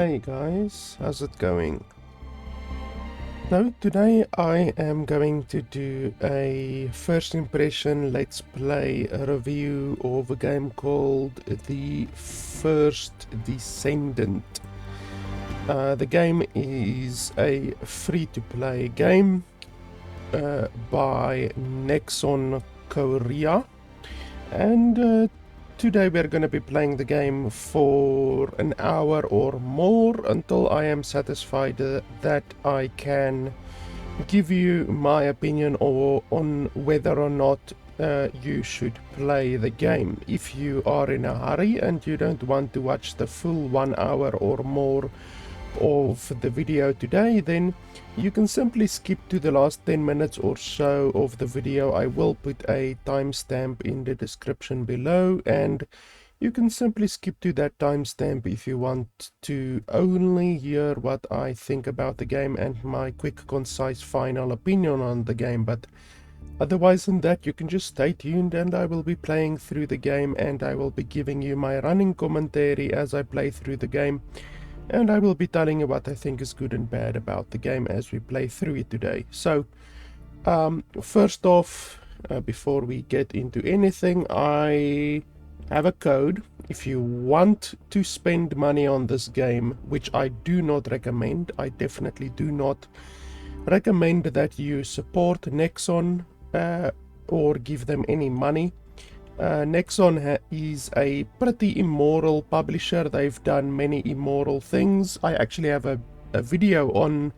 Hey guys, how's it going? So today I am going to do a first impression let's play review of a game called the First Descendant. The game is a free-to-play game by Nexon Korea, and today we're going to be playing the game for an hour or more until I am satisfied that I can give you my opinion on whether or not you should play the game. If you are in a hurry and you don't want to watch the full 1 hour or more of the video today, then you can simply skip to the last 10 minutes or so of the video. I will put a timestamp in the description below, and you can simply skip to that timestamp if you want to only hear what I think about the game and my quick, concise, final opinion on the game. But otherwise than that, you can just stay tuned and I will be playing through the game, and I will be giving you my running commentary as I play through the game. And I will be telling you what I think is good and bad about the game as we play through it today. So, first off, before we get into anything, I have a code. If you want to spend money on this game, which I do not recommend, I definitely do not recommend that you support Nexon or give them any money. Nexon is a pretty immoral publisher. They've done many immoral things. I actually have a video on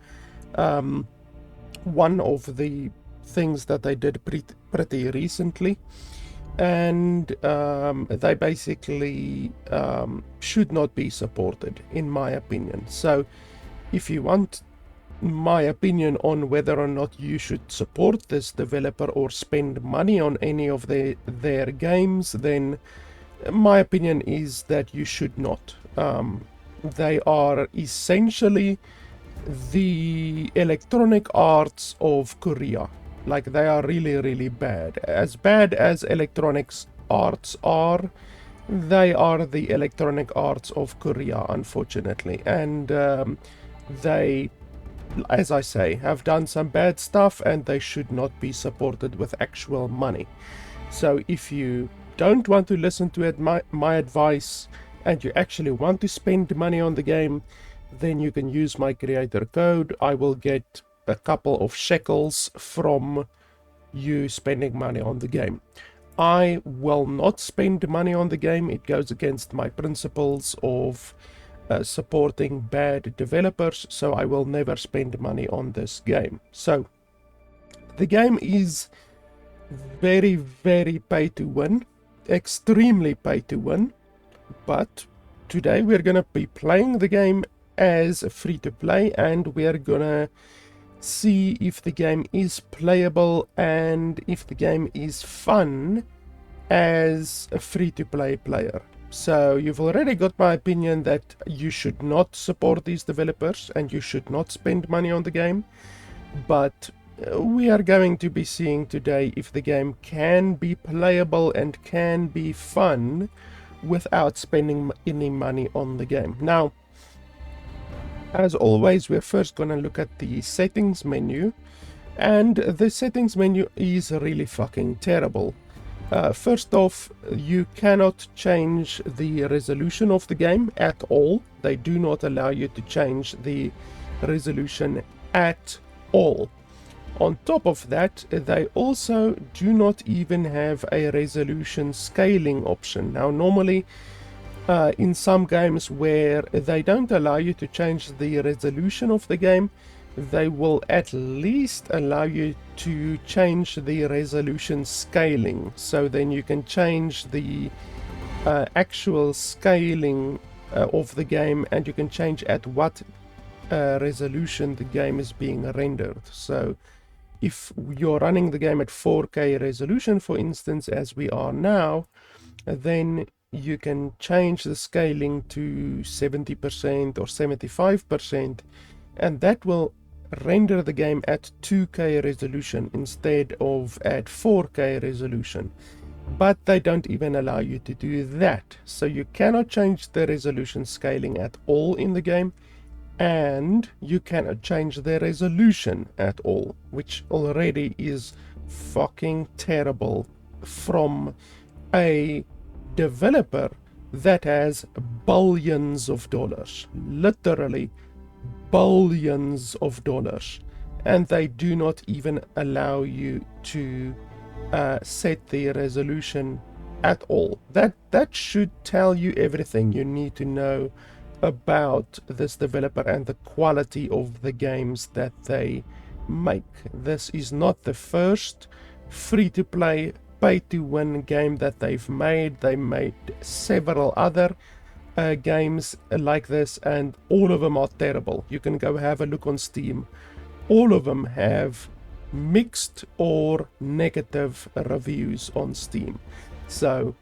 one of the things that they did pretty recently, and they basically should not be supported, in my opinion. So if you want my opinion on whether or not you should support this developer or spend money on any of their games, then my opinion is that you should not. They are essentially the Electronic Arts of Korea. Like, they are really bad. As bad as Electronic Arts are, they are the Electronic Arts of Korea, unfortunately. And they, as I say, have done some bad stuff, and they should not be supported with actual money. So if you don't want to listen to my advice and you actually want to spend money on the game, then you can use my creator code. I will get a couple of shekels from you spending money on the game. I will not spend money on the game. It goes against my principles of supporting bad developers, so I will never spend money on this game. So the game is very pay to win, extremely pay to win, but today we're gonna be playing the game as free to play, and we're gonna see if the game is playable and if the game is fun as a free to play player. So you've already got my opinion that you should not support these developers and you should not spend money on the game. But we are going to be seeing today if the game can be playable and can be fun without spending any money on the game. Now, as always, we're first going to look at the settings menu. And the settings menu is really fucking terrible. First off, you cannot change the resolution of the game at all. They do not allow you to change the resolution at all. On top of that, they also do not even have a resolution scaling option. Now, normally, in some games where they don't allow you to change the resolution of the game, they will at least allow you to change the resolution scaling. So then you can change the actual scaling of the game, and you can change at what resolution the game is being rendered. So if you're running the game at 4K resolution, for instance, as we are now, then you can change the scaling to 70% or 75%, and that will render the game at 2K resolution instead of at 4K resolution. but they don't even allow you to do that. So you cannot change the resolution scaling at all in the game, and you cannot change the resolution at all, which already is fucking terrible from a developer that has billions of dollars, literally billions of dollars, and they do not even allow you to set the resolution at all. That should tell you everything you need to know about this developer and the quality of the games that they make. This is not the first free-to-play, pay-to-win game that they've made. They made several other games like this, and all of them are terrible. You can go have a look on Steam. All of them have mixed or negative reviews on Steam. So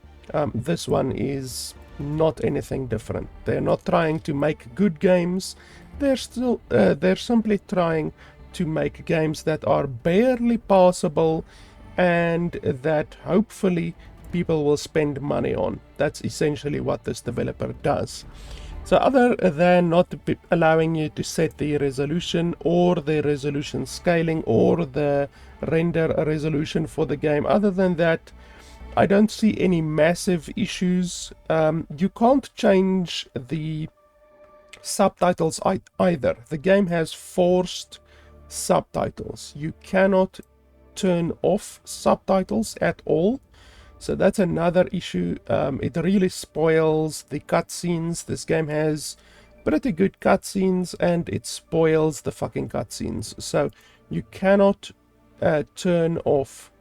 this one is not anything different. They're not trying to make good games. They're simply trying to make games that are barely passable and that hopefully people will spend money on. That's essentially what this developer does. So other than not allowing you to set the resolution or the resolution scaling or the render resolution for the game, other than that, I don't see any massive issues. You can't change the subtitles either. The game has forced subtitles. You cannot turn off subtitles at all. So that's another issue. It really spoils the cutscenes. This game has pretty good cutscenes and it spoils the fucking cutscenes. So you cannot turn off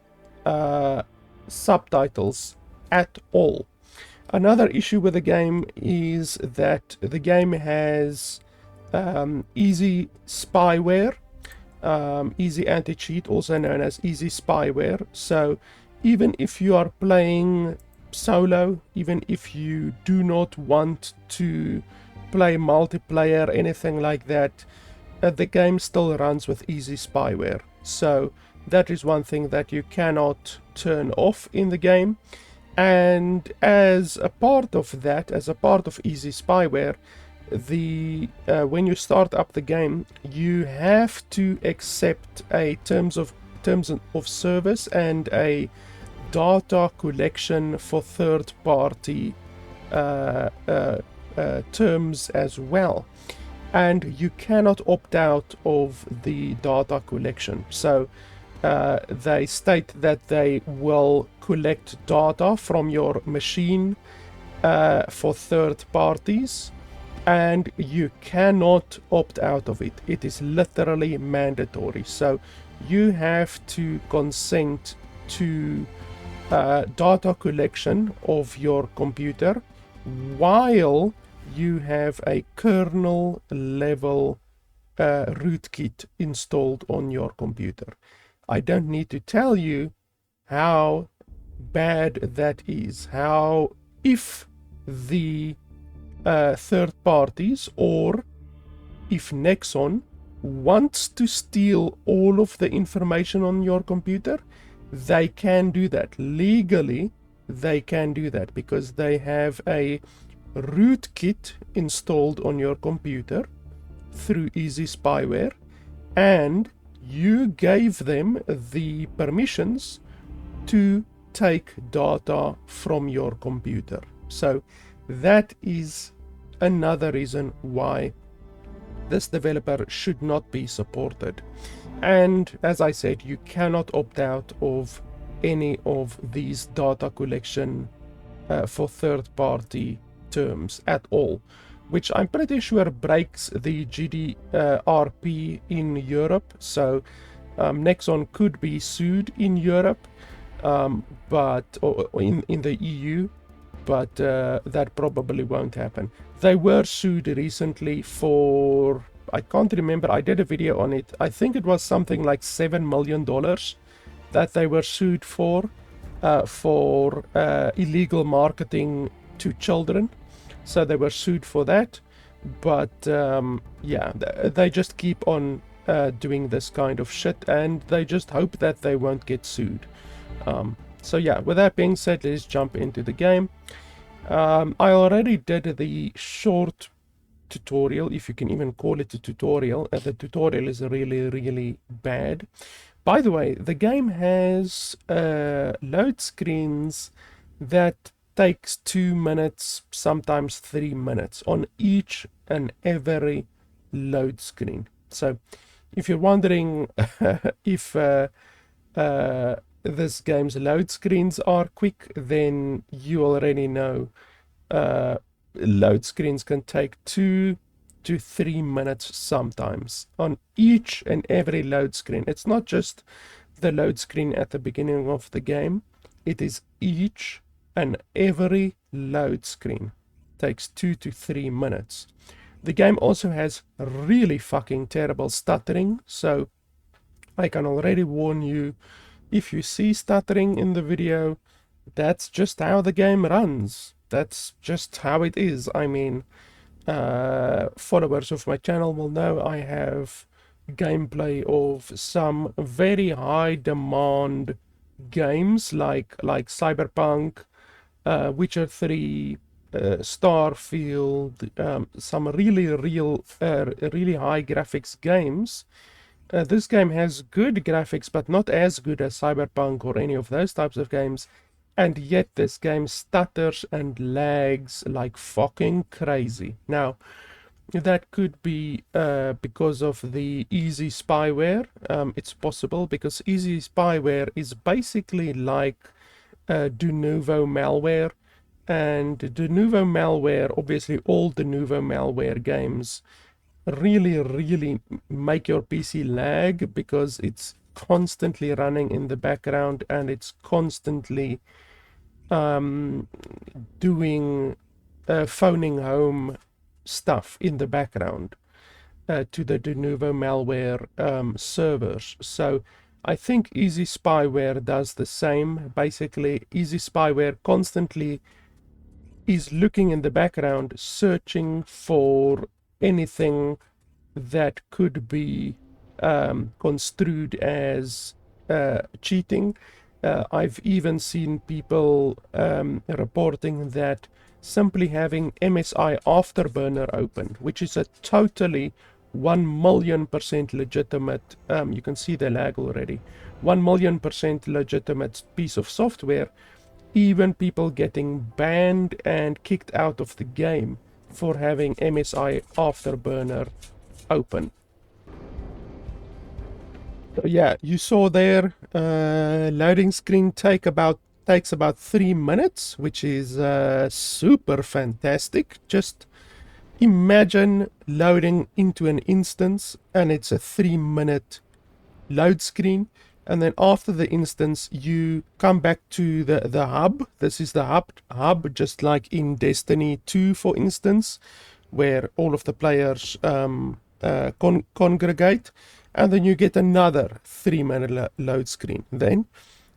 subtitles at all. Another issue with the game is that the game has easy spyware, easy anti-cheat, also known as easy spyware. So even if you are playing solo, even if you do not want to play multiplayer, anything like that, the game still runs with easy spyware. So that is one thing that you cannot turn off in the game. And as a part of that, as a part of easy spyware, when you start up the game, you have to accept a terms of service and a data collection for third-party terms as well. And you cannot opt out of the data collection. So they state that they will collect data from your machine for third parties, and you cannot opt out of it. It is literally mandatory. So you have to consent to data collection of your computer while you have a kernel level rootkit installed on your computer. I don't need to tell you how bad that is. How if the third parties or if Nexon wants to steal all of the information on your computer, they can do that. Legally, they can do that because they have a rootkit installed on your computer through easy spyware, and you gave them the permissions to take data from your computer. So that is another reason why this developer should not be supported. And as I said, you cannot opt out of any of these data collection for third-party terms at all, which I'm pretty sure breaks the GDPR in Europe. So Nexon could be sued in Europe, but in the EU, but that probably won't happen. They were sued recently for, I can't remember, I did a video on it. I think it was something like $7 million that they were sued for illegal marketing to children. So they were sued for that. But yeah, they just keep on doing this kind of shit, and they just hope that they won't get sued. So yeah, with that being said, let's jump into the game. I already did the short tutorial, if you can even call it a tutorial. The tutorial is really bad. By the way, the game has load screens that takes 2 minutes, sometimes 3 minutes on each and every load screen. So if you're wondering if this game's load screens are quick, then you already know load screens can take 2 to 3 minutes sometimes on each and every load screen. It's not just the load screen at the beginning of the game, it is each and every load screen takes 2 to 3 minutes. The game also has really fucking terrible stuttering, so I can already warn you, if you see stuttering in the video, that's just how the game runs. That's just how it is. I mean, followers of my channel will know I have gameplay of some very high demand games like Cyberpunk, Witcher 3, Starfield, some really high graphics games. This game has good graphics, but not as good as Cyberpunk or any of those types of games. And yet this game stutters and lags like fucking crazy. Now, that could be because of the easy spyware. It's possible because easy spyware is basically like de novo malware. And de novo malware, obviously all de novo malware games really make your PC lag because it's constantly running in the background and it's constantly doing phoning home stuff in the background to the de novo malware servers. So I think easy spyware does the same. Basically, easy spyware constantly is looking in the background, searching for anything that could be construed as cheating. I've even seen people reporting that simply having MSI Afterburner open, which is a totally 1,000,000% legitimate, you can see the lag already, 1,000,000% legitimate piece of software, even people getting banned and kicked out of the game for having MSI Afterburner open. So yeah, you saw there, loading screen takes about 3 minutes, which is super fantastic. Just imagine loading into an instance and it's a 3-minute load screen, and then after the instance you come back to the hub. This is the hub, just like in Destiny 2, for instance, where all of the players congregate, and then you get another 3-minute load screen. Then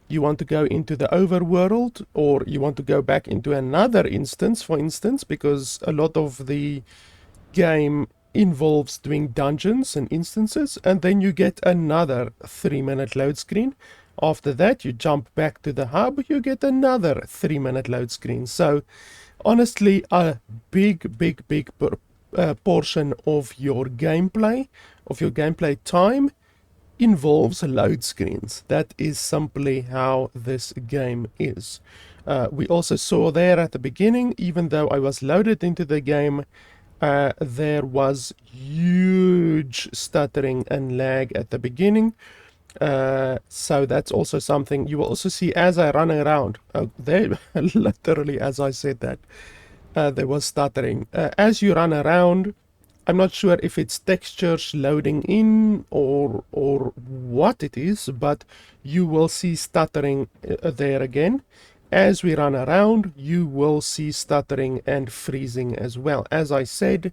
you want to go into the overworld, or you want to go back into another instance, for instance, because a lot of the game involves doing dungeons and instances, and then you get another 3-minute load screen. After that, you jump back to the hub, you get another 3-minute load screen. So honestly, a big portion of your gameplay time involves load screens. That is simply how this game is. We also saw there at the beginning, even though I was loaded into the game, there was huge stuttering and lag at the beginning. So that's also something you will also see as I run around. There, literally as I said that, there was stuttering. As you run around, I'm not sure if it's textures loading in or what it is, but you will see stuttering there again. As we run around, you will see stuttering and freezing as well. As I said,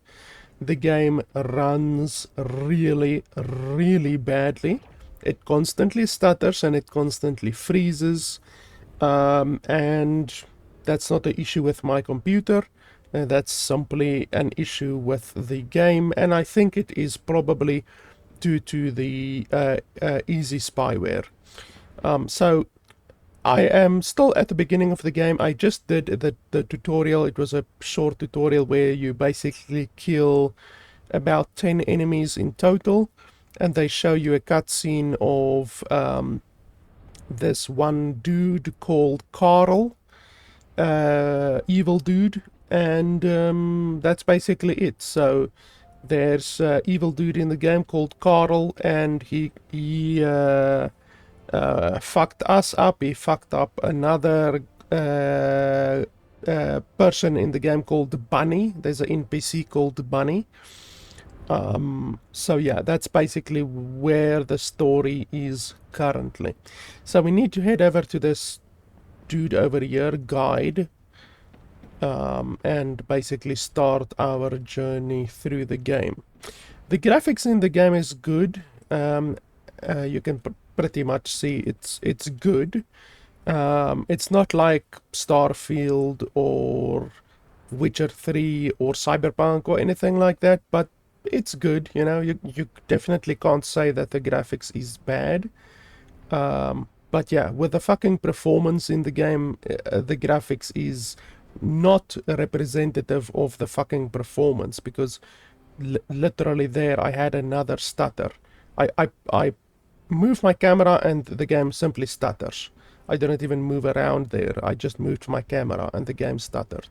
the game runs really badly. It constantly stutters and it constantly freezes, and that's not an issue with my computer. That's simply an issue with the game, and I think it is probably due to the easy spyware. So I am still at the beginning of the game. I just did the tutorial. It was a short tutorial where you basically kill about 10 enemies in total, and they show you a cutscene of this one dude called Carl, evil dude, and that's basically it. So there's evil dude in the game called Carl, and he fucked us up. He fucked up another person in the game called Bunny. There's an NPC called Bunny. So yeah, that's basically where the story is currently. So we need to head over to this dude over here, guide, and basically start our journey through the game. The graphics in the game is good. You can pretty much see it's good. It's not like Starfield or Witcher 3 or Cyberpunk or anything like that, but it's good. You know, you definitely can't say that the graphics is bad. But yeah, with the fucking performance in the game, the graphics is not representative of the fucking performance, because literally there I had another stutter. I move my camera and the game simply stutters. I didn't even move around there. I just moved my camera and the game stuttered.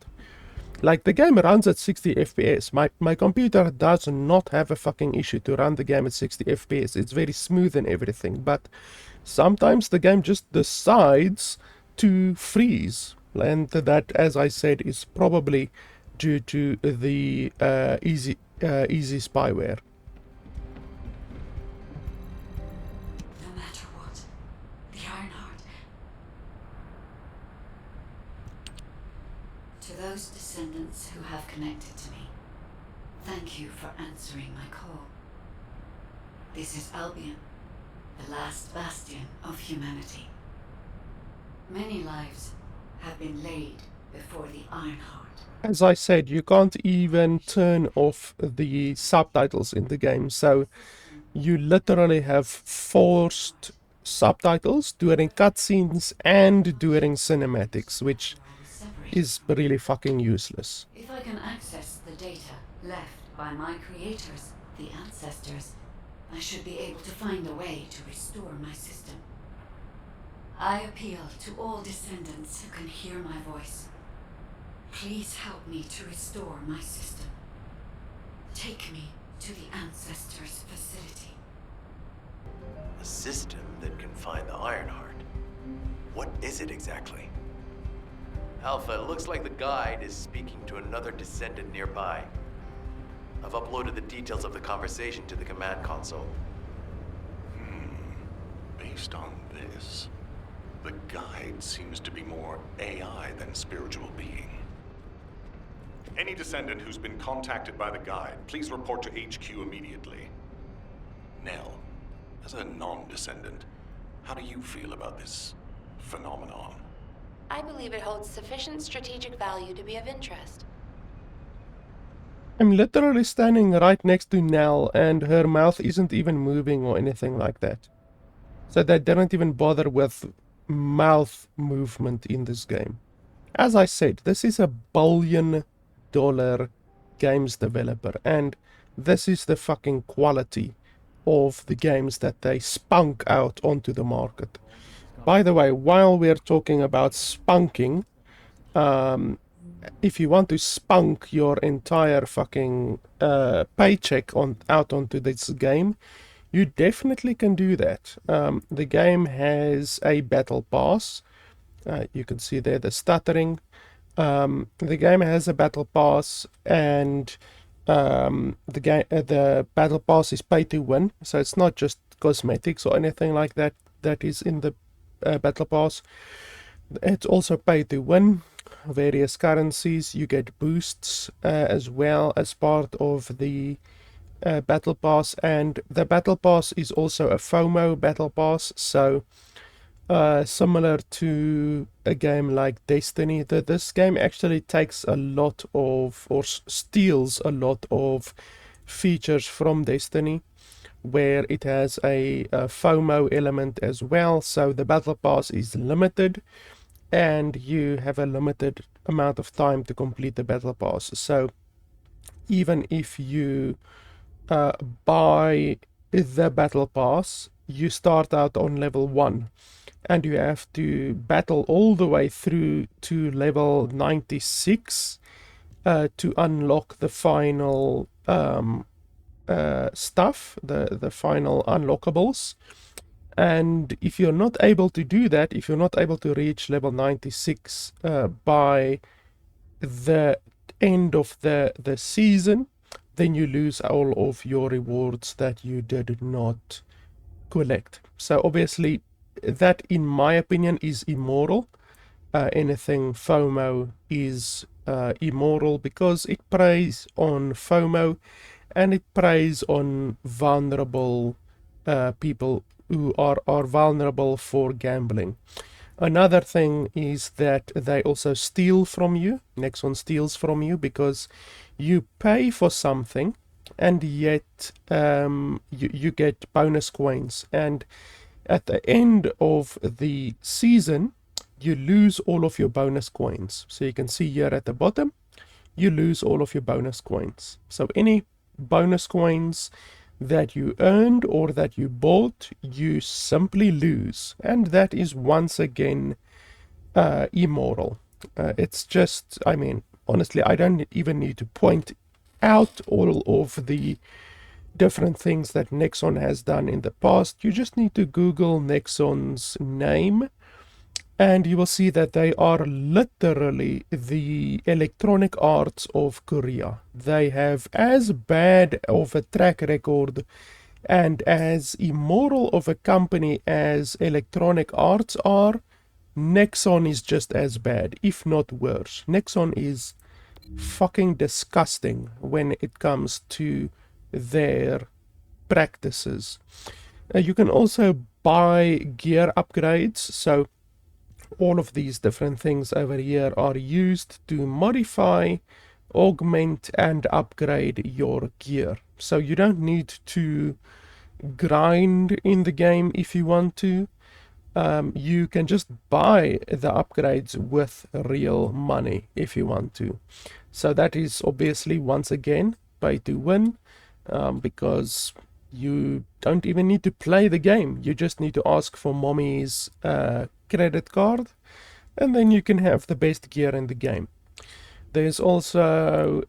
Like, the game runs at 60 FPS. My computer does not have a fucking issue to run the game at 60 FPS. It's very smooth and everything, but sometimes the game just decides to freeze. And that, as I said, is probably due to the easy spyware. No matter what, the Ironheart. To those descendants who have connected to me, thank you for answering my call. This is Albion, the last bastion of humanity. Many lives have been laid before the Ironheart. As I said, you can't even turn off the subtitles in the game, so you literally have forced subtitles during cutscenes and during cinematics, which is really fucking useless. If I can access the data left by my creators, the ancestors, I should be able to find a way to restore my system. I appeal to all descendants who can hear my voice. Please help me to restore my system. Take me to the ancestors' facility. A system that can find the Ironheart. What is it exactly? Alpha, it looks like the guide is speaking to another descendant nearby. I've uploaded the details of the conversation to the command console. Based on this, the guide seems to be more AI than spiritual being. Any descendant who's been contacted by the guide, please report to HQ immediately. Nell, as a non-descendant, how do you feel about this phenomenon? I believe it holds sufficient strategic value to be of interest. I'm literally standing right next to Nell, and her mouth isn't even moving or anything like that. So they didn't even bother with mouth movement in this game. As I said, this is $1 billion games developer, and this is the fucking quality of the games that they spunk out onto the market. By the way, while we're talking about spunking, if you want to spunk your entire fucking paycheck out onto this game, you definitely can do that. The game has a battle pass. You can see there the stuttering. The game has a battle pass, and the battle pass is pay to win, so it's not just cosmetics or anything like that that is in the battle pass. It's also pay to win, various currencies. You get boosts as well as part of the battle pass, and the battle pass is also a FOMO battle pass, so similar to a game like Destiny. This game actually takes a lot of, or steals a lot of features from Destiny. where it has a FOMO element as well. So the battle pass is limited, and you have a limited amount of time to complete the battle pass. So even if you buy the battle pass, you start out on level 1, and you have to battle all the way through to level 96 to unlock the final stuff, the final unlockables. And if you're not able to do that, if you're not able to reach level 96 by the end of the season, then you lose all of your rewards that you did not collect. So obviously that, in my opinion, is immoral. Anything FOMO is immoral because it preys on FOMO, and it preys on vulnerable people who are vulnerable for gambling. Another thing is that they also steal from you. Nexon steals from you because you pay for something, and yet you get bonus coins. And at the end of the season, you lose all of your bonus coins. So you can see here at the bottom, you lose all of your bonus coins. So any bonus coins that you earned or that you bought, you simply lose. And that is once again immoral. It's just, I mean, honestly, I don't even need to point out all of the different things that Nexon has done in the past. You just need to Google Nexon's name, and you will see that they are literally the Electronic Arts of Korea. They have as bad of a track record and as immoral of a company as Electronic Arts are. Nexon is just as bad, if not worse. Nexon is fucking disgusting when it comes to their practices. You can also buy gear upgrades. So all of these different things over here are used to modify, augment, and upgrade your gear. So you don't need to grind in the game if you want to. You can just buy the upgrades with real money if you want to. So that is obviously, once again, pay to win, because you don't even need to play the game. You just need to ask for mommy's credit card, and then you can have the best gear in the game. There's also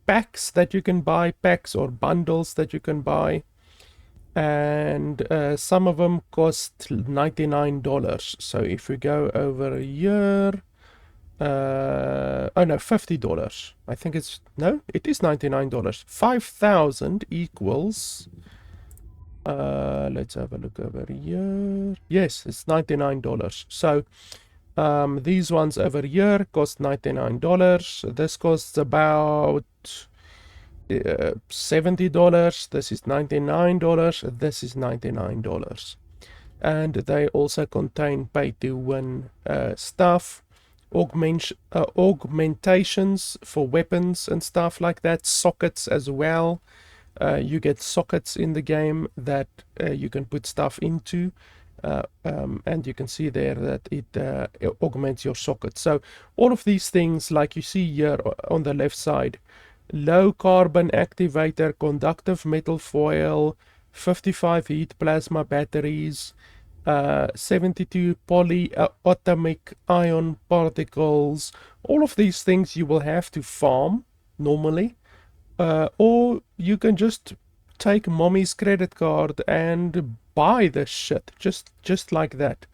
packs that you can buy, packs or bundles that you can buy, and some of them cost $99. So if we go over here, oh no, $50. I think it's, no, it is $99. 5,000 equals, let's have a look over here. Yes, it's $99. So these ones over here cost $99. This costs about $70. This is $99. This is $99. And they also contain pay to win stuff, augmentations for weapons and stuff like that, sockets as well. You get sockets in the game that you can put stuff into, and you can see there that it augments your socket. So all of these things, like you see here on the left side, low carbon activator, conductive metal foil, 55 heat plasma batteries, 72 polyatomic ion particles. All of these things you will have to farm normally, or you can just take mommy's credit card and buy this shit just like that.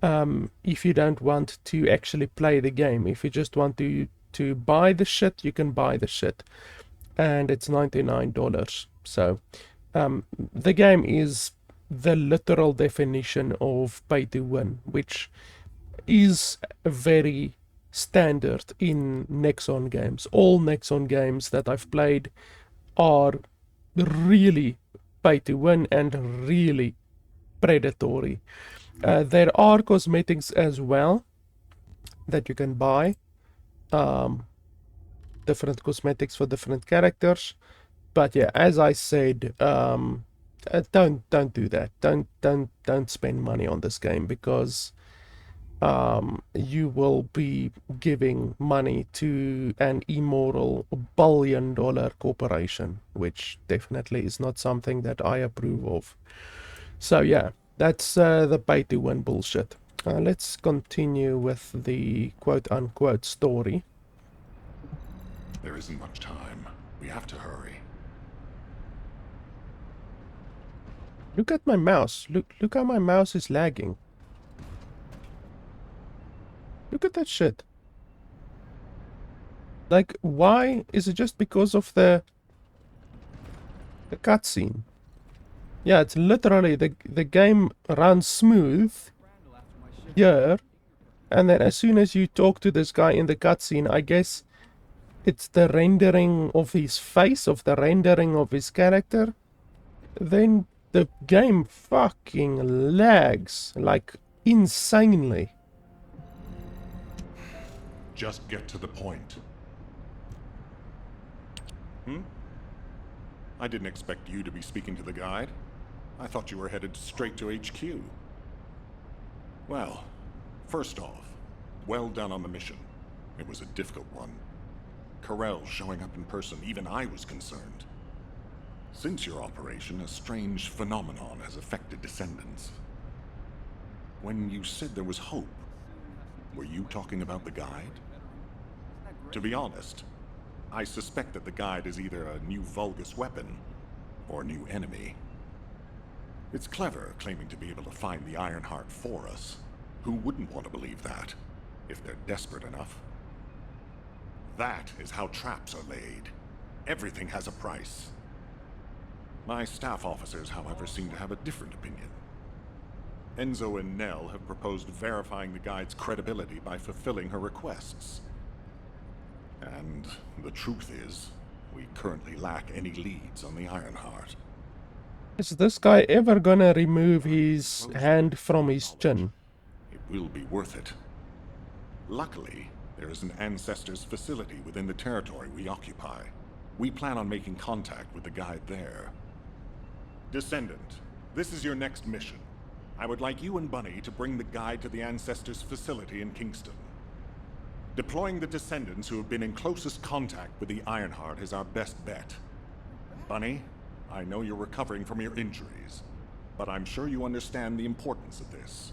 If you don't want to actually play the game, if you just want to buy the shit, you can buy the shit, and it's $99. So the game is the literal definition of pay to win, which is very standard in Nexon games. All Nexon games that I've played are really pay to win and really predatory. There are cosmetics as well that you can buy, different cosmetics for different characters, but yeah, as I said, don't do that. Don't spend money on this game, because you will be giving money to an immoral billion-dollar corporation, which definitely is not something that I approve of. So yeah, that's the pay-to-win bullshit. Let's continue with the quote-unquote story. There isn't much time. We have to hurry. Look at my mouse. Look how my mouse is lagging. Look at that shit. Like, why? Is it just because of the cutscene? Yeah, it's literally the game runs smooth here, and then as soon as you talk to this guy in the cutscene, I guess it's the rendering of his face, of the rendering of his character, then the game fucking lags, like, insanely. Just get to the point. I didn't expect you to be speaking to the guide. I thought you were headed straight to HQ. Well, first off, well done on the mission. It was a difficult one. Corell showing up in person, even I was concerned. Since your operation, a strange phenomenon has affected Descendants. When you said there was hope, were you talking about the guide? To be honest, I suspect that the guide is either a new Vulgus weapon or a new enemy. It's clever claiming to be able to find the Ironheart for us. Who wouldn't want to believe that, if they're desperate enough? That is how traps are laid. Everything has a price. My staff officers, however, seem to have a different opinion. Enzo and Nell have proposed verifying the guide's credibility by fulfilling her requests. And the truth is, we currently lack any leads on the Ironheart. Is this guy ever gonna remove his hand from his chin? It will be worth it. Luckily, there is an Ancestors facility within the territory we occupy. We plan on making contact with the guide there. Descendant, this is your next mission. I would like you and Bunny to bring the guide to the Ancestors facility in Kingston. Deploying the Descendants who have been in closest contact with the Ironheart is our best bet. Bunny, I know you're recovering from your injuries, but I'm sure you understand the importance of this.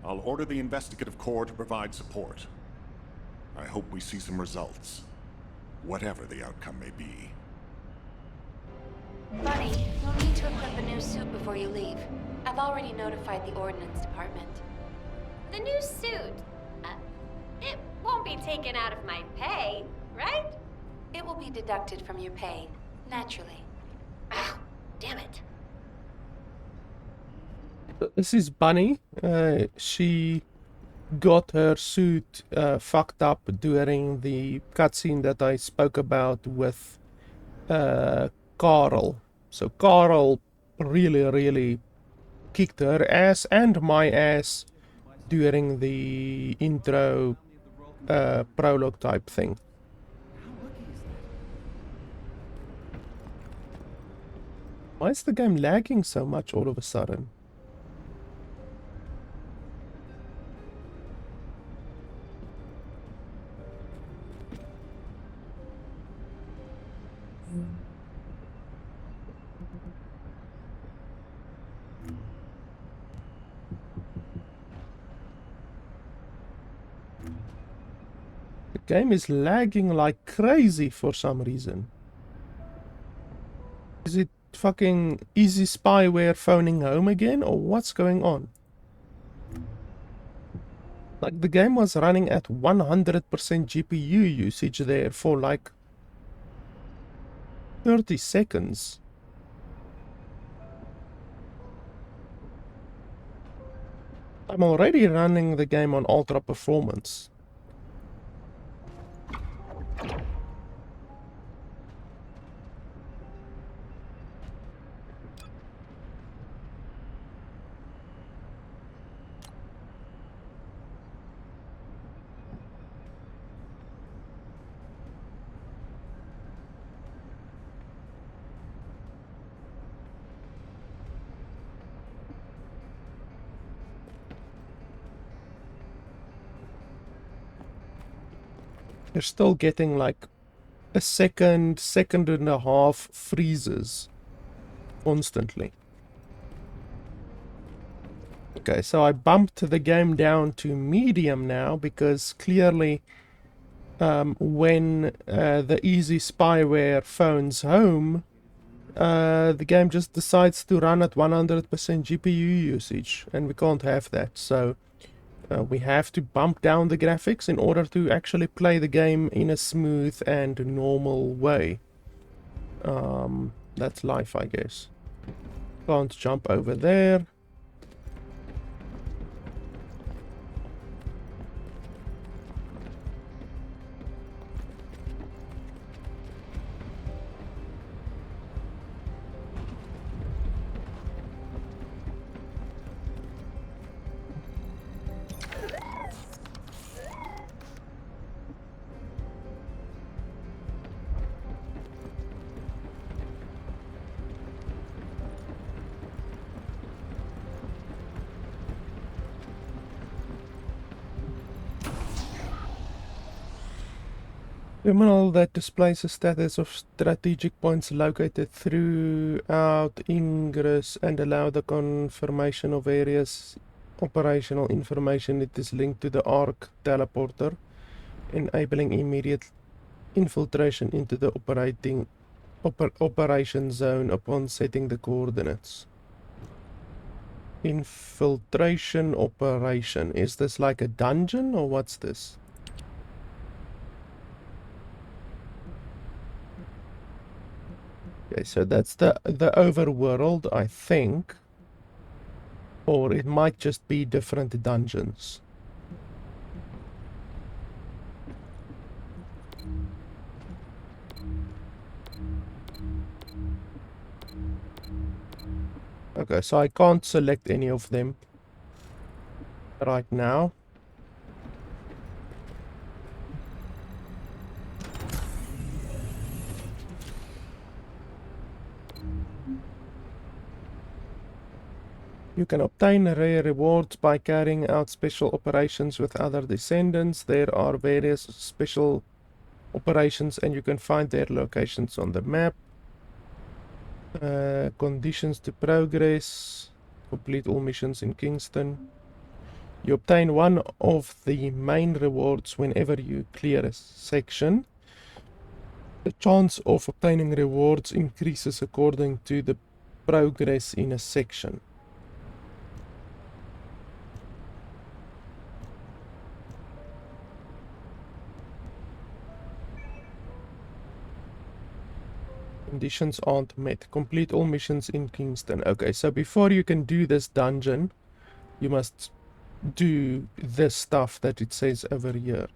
I'll order the Investigative Corps to provide support. I hope we see some results, whatever the outcome may be. Bunny, you'll need to equip a new suit before you leave. I've already notified the Ordnance Department. The new suit? It won't be taken out of my pay, right? It will be deducted from your pay, naturally. Ah, damn it. This is Bunny. She got her suit fucked up during the cutscene that I spoke about with Carl. So Carl really kicked her ass and my ass during the intro prologue type thing. Why is the game lagging so much all of a sudden? The game is lagging like crazy for some reason. Is it fucking Easy Spyware phoning home again, or what's going on? Like, the game was running at 100% GPU usage there for like 30 seconds. I'm already running the game on ultra performance. you're still getting like a second and a half freezes constantly. Okay, so I bumped the game down to medium now because clearly when the easy spyware phones home, the game just decides to run at 100% GPU usage, and we can't have that. So we have to bump down the graphics in order to actually play the game in a smooth and normal way. That's life, I guess. Can't jump over there. Terminal that displays the status of strategic points located throughout Ingress and allow the confirmation of various operational information. It is linked to the ARC teleporter, enabling immediate infiltration into the operation zone upon setting the coordinates. Infiltration operation. Is this like a dungeon or what's this? Okay, so that's the overworld, I think. Or it might just be different dungeons. Okay, so I can't select any of them right now. You can obtain rare rewards by carrying out special operations with other Descendants. There are various special operations and you can find their locations on the map. Conditions to progress. Complete all missions in Kingston. You obtain one of the main rewards whenever you clear a section. The chance of obtaining rewards increases according to the progress in a section. Conditions aren't met. Complete all missions in Kingston. Okay, so before you can do this dungeon, you must do this stuff that it says over here.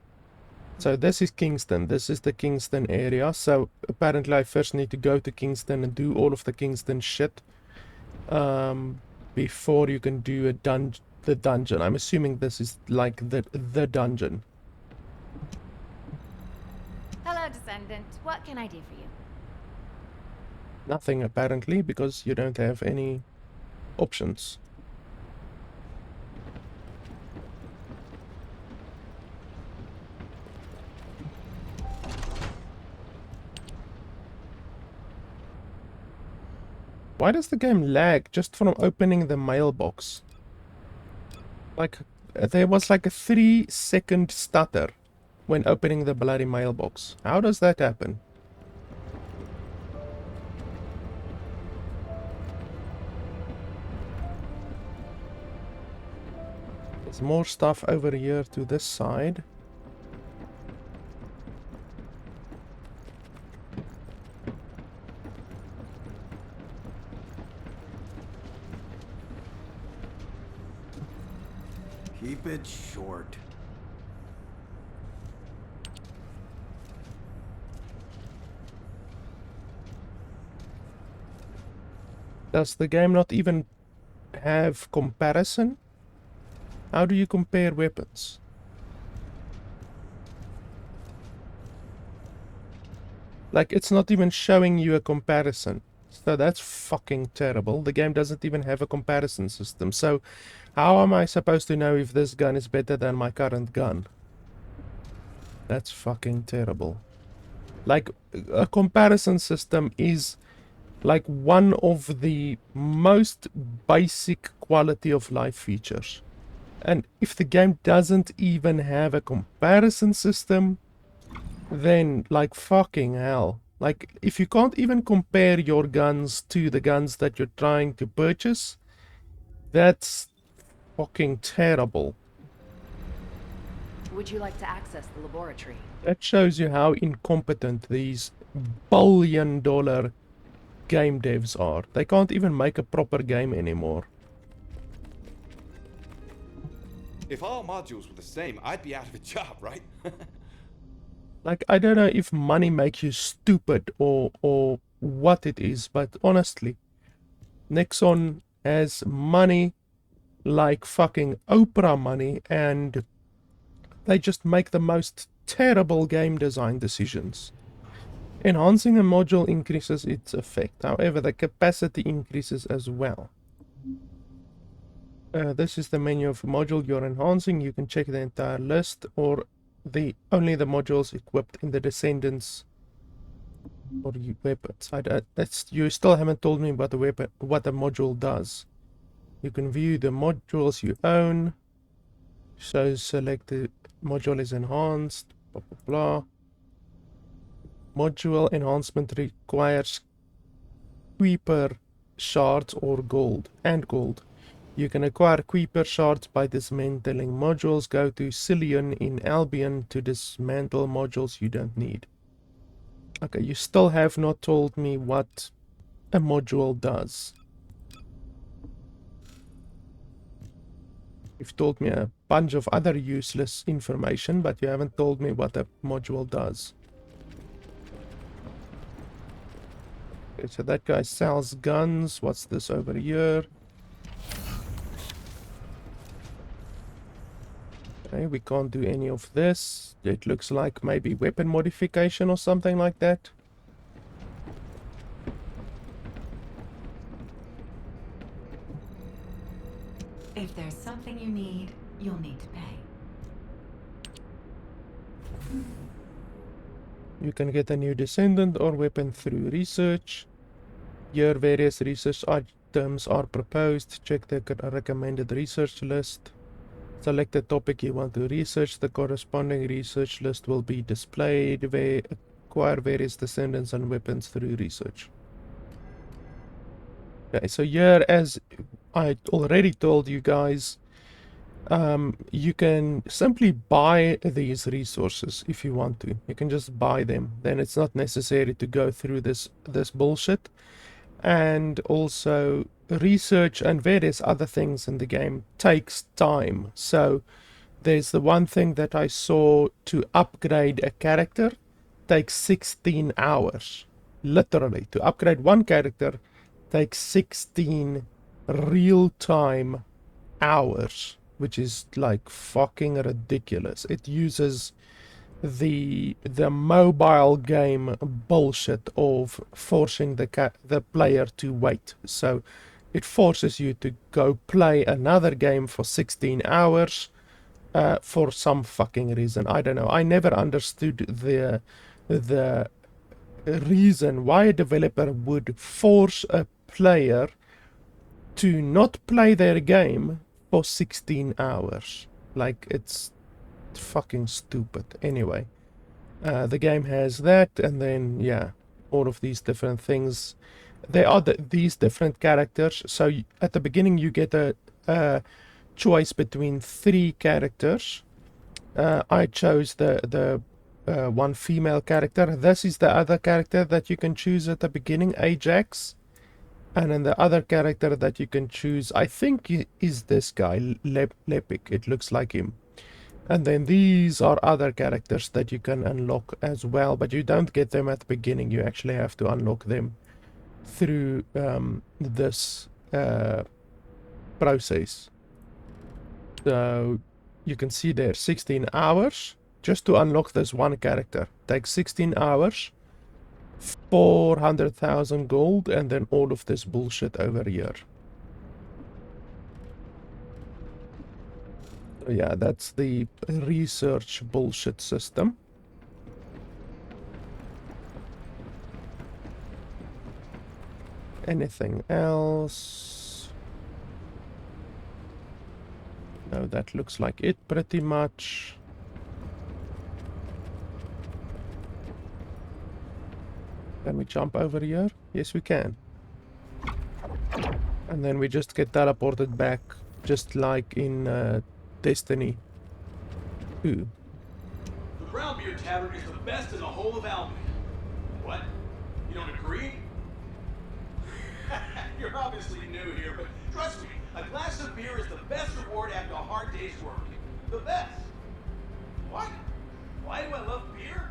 So this is Kingston. This is the Kingston area. So apparently I first need to go to Kingston and do all of the Kingston shit before you can do the dungeon. I'm assuming this is like the dungeon. Hello, Descendant. What can I do for you? Nothing apparently, because you don't have any options. Why does the game lag just from opening the mailbox? Like, there was like a 3-second stutter when opening the bloody mailbox. How does that happen? There's more stuff over here to this side. Keep it short. Does the game not even have comparison? How do you compare weapons? Like, it's not even showing you a comparison. So that's fucking terrible. The game doesn't even have a comparison system. So how am I supposed to know if this gun is better than my current gun? That's fucking terrible. Like, a comparison system is like one of the most basic quality of life features. And if the game doesn't even have a comparison system, then like fucking hell. Like, if you can't even compare your guns to the guns that you're trying to purchase, that's fucking terrible. Would you like to access the laboratory? That shows you how incompetent these billion-dollar game devs are. They can't even make a proper game anymore. If all modules were the same, I'd be out of a job, right? Like, I don't know if money makes you stupid or what it is, but honestly, Nexon has money like fucking Oprah money, and they just make the most terrible game design decisions. Enhancing a module increases its effect, however the capacity increases as well. This is the menu of a module you're enhancing. You can check the entire list or only the modules equipped in the Descendants or weapons. You still haven't told me what the module does. You can view the modules you own. So select the module is enhanced. Blah blah blah. Module enhancement requires Creeper shards or gold. You can acquire Creeper shards by dismantling modules. Go to Cillian in Albion to dismantle modules you don't need. Okay, you still have not told me what a module does. You've told me a bunch of other useless information, but you haven't told me what a module does. Okay, so that guy sells guns. What's this over here? Okay, we can't do any of this. It looks like maybe weapon modification or something like that. If there's something you need, you'll need to pay. You can get a new Descendant or weapon through research. Here, various research items are proposed. Check the recommended research list. Select the topic you want to research. The corresponding research list will be displayed. Acquire various Descendants and weapons through research. Okay, so here, as I already told you guys, you can simply buy these resources if you want to. You can just buy them. Then it's not necessary to go through this bullshit. And also, research and various other things in the game takes time. So there's the one thing that I saw to upgrade a character takes 16 hours. Literally, to upgrade one character takes 16 real-time hours, which is like fucking ridiculous. It uses the mobile game bullshit of forcing the player to wait. So it forces you to go play another game for 16 hours for some fucking reason. I don't know. I never understood the reason why a developer would force a player to not play their game for 16 hours. Like, it's fucking stupid. Anyway, the game has that, and then yeah, all of these different things. There are these different characters. So at the beginning you get a choice between 3 characters. I chose the one female character. This is the other character that you can choose at the beginning, Ajax. And then the other character that you can choose, I think, is this guy, Lepik. It looks like him. And then these are other characters that you can unlock as well, but you don't get them at the beginning. You actually have to unlock them through this process. So you can see there 16 hours just to unlock this one character. Takes 16 hours, 400,000 gold, and then all of this bullshit over here. So yeah, that's the research bullshit system. Anything else? No, that looks like it pretty much. Can we jump over here? Yes, we can. And then we just get teleported back, just like in Destiny 2. The Brown Beer Tavern is the best in the whole of Albany. What? You don't agree? You're obviously new here, but trust me, a glass of beer is the best reward after a hard day's work. The best. What? Why do I love beer?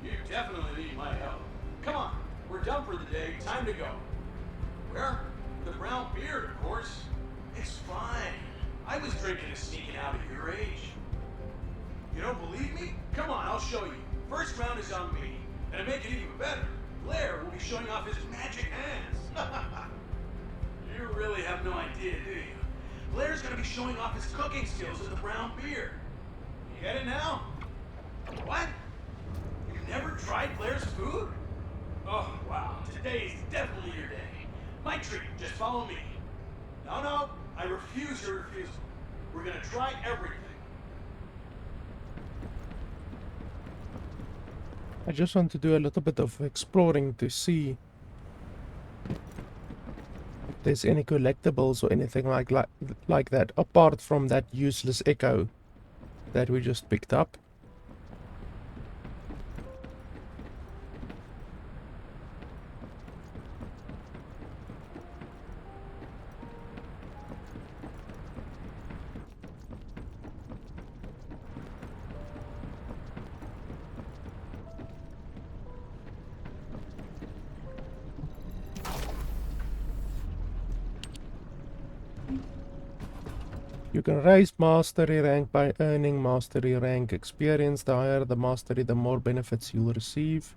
You definitely need my help. Come on, we're done for the day, time to go. Where? The Brown Beer, of course. It's fine. I was drinking and sneaking out at your age. You don't believe me? Come on, I'll show you. First round is on me. And to make it even better, Blair will be showing off his magic hands. You really have no idea, do you? Blair's gonna be showing off his cooking skills at the Brown Beer. You get it now? What? You've never tried Blair's food? Oh, wow. Today is definitely your day. My treat, just follow me. No, I refuse your refusal. We're gonna try everything. I just want to do a little bit of exploring to see if there's any collectibles or anything like that, apart from that useless echo that we just picked up. You can raise mastery rank by earning mastery rank experience. The higher the mastery, the more benefits you'll receive.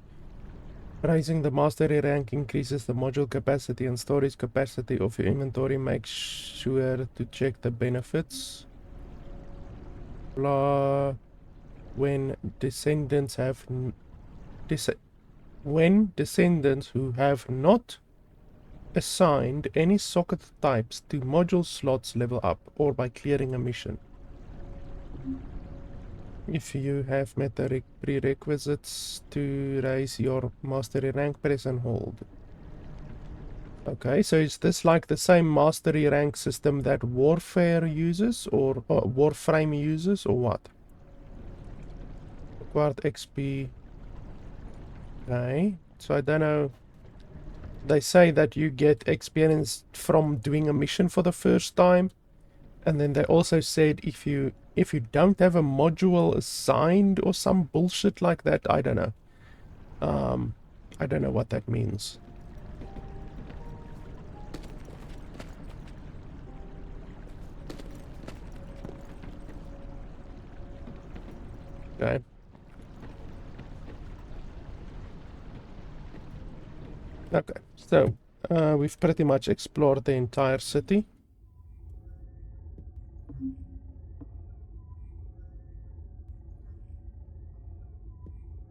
Raising the mastery rank increases the module capacity and storage capacity of your inventory. Make sure to check the benefits. Blah. When descendants who have not assigned any socket types to module slots level up, or by clearing a mission. If you have met the prerequisites to raise your mastery rank, press and hold. Okay, so is this like the same mastery rank system that Warfare uses, or Warframe uses, or what? Required XP. Okay, so I don't know. They say that you get experience from doing a mission for the first time, and then they also said if you don't have a module assigned or some bullshit like that. I don't know. I don't know what that means. Okay. Okay, so we've pretty much explored the entire city.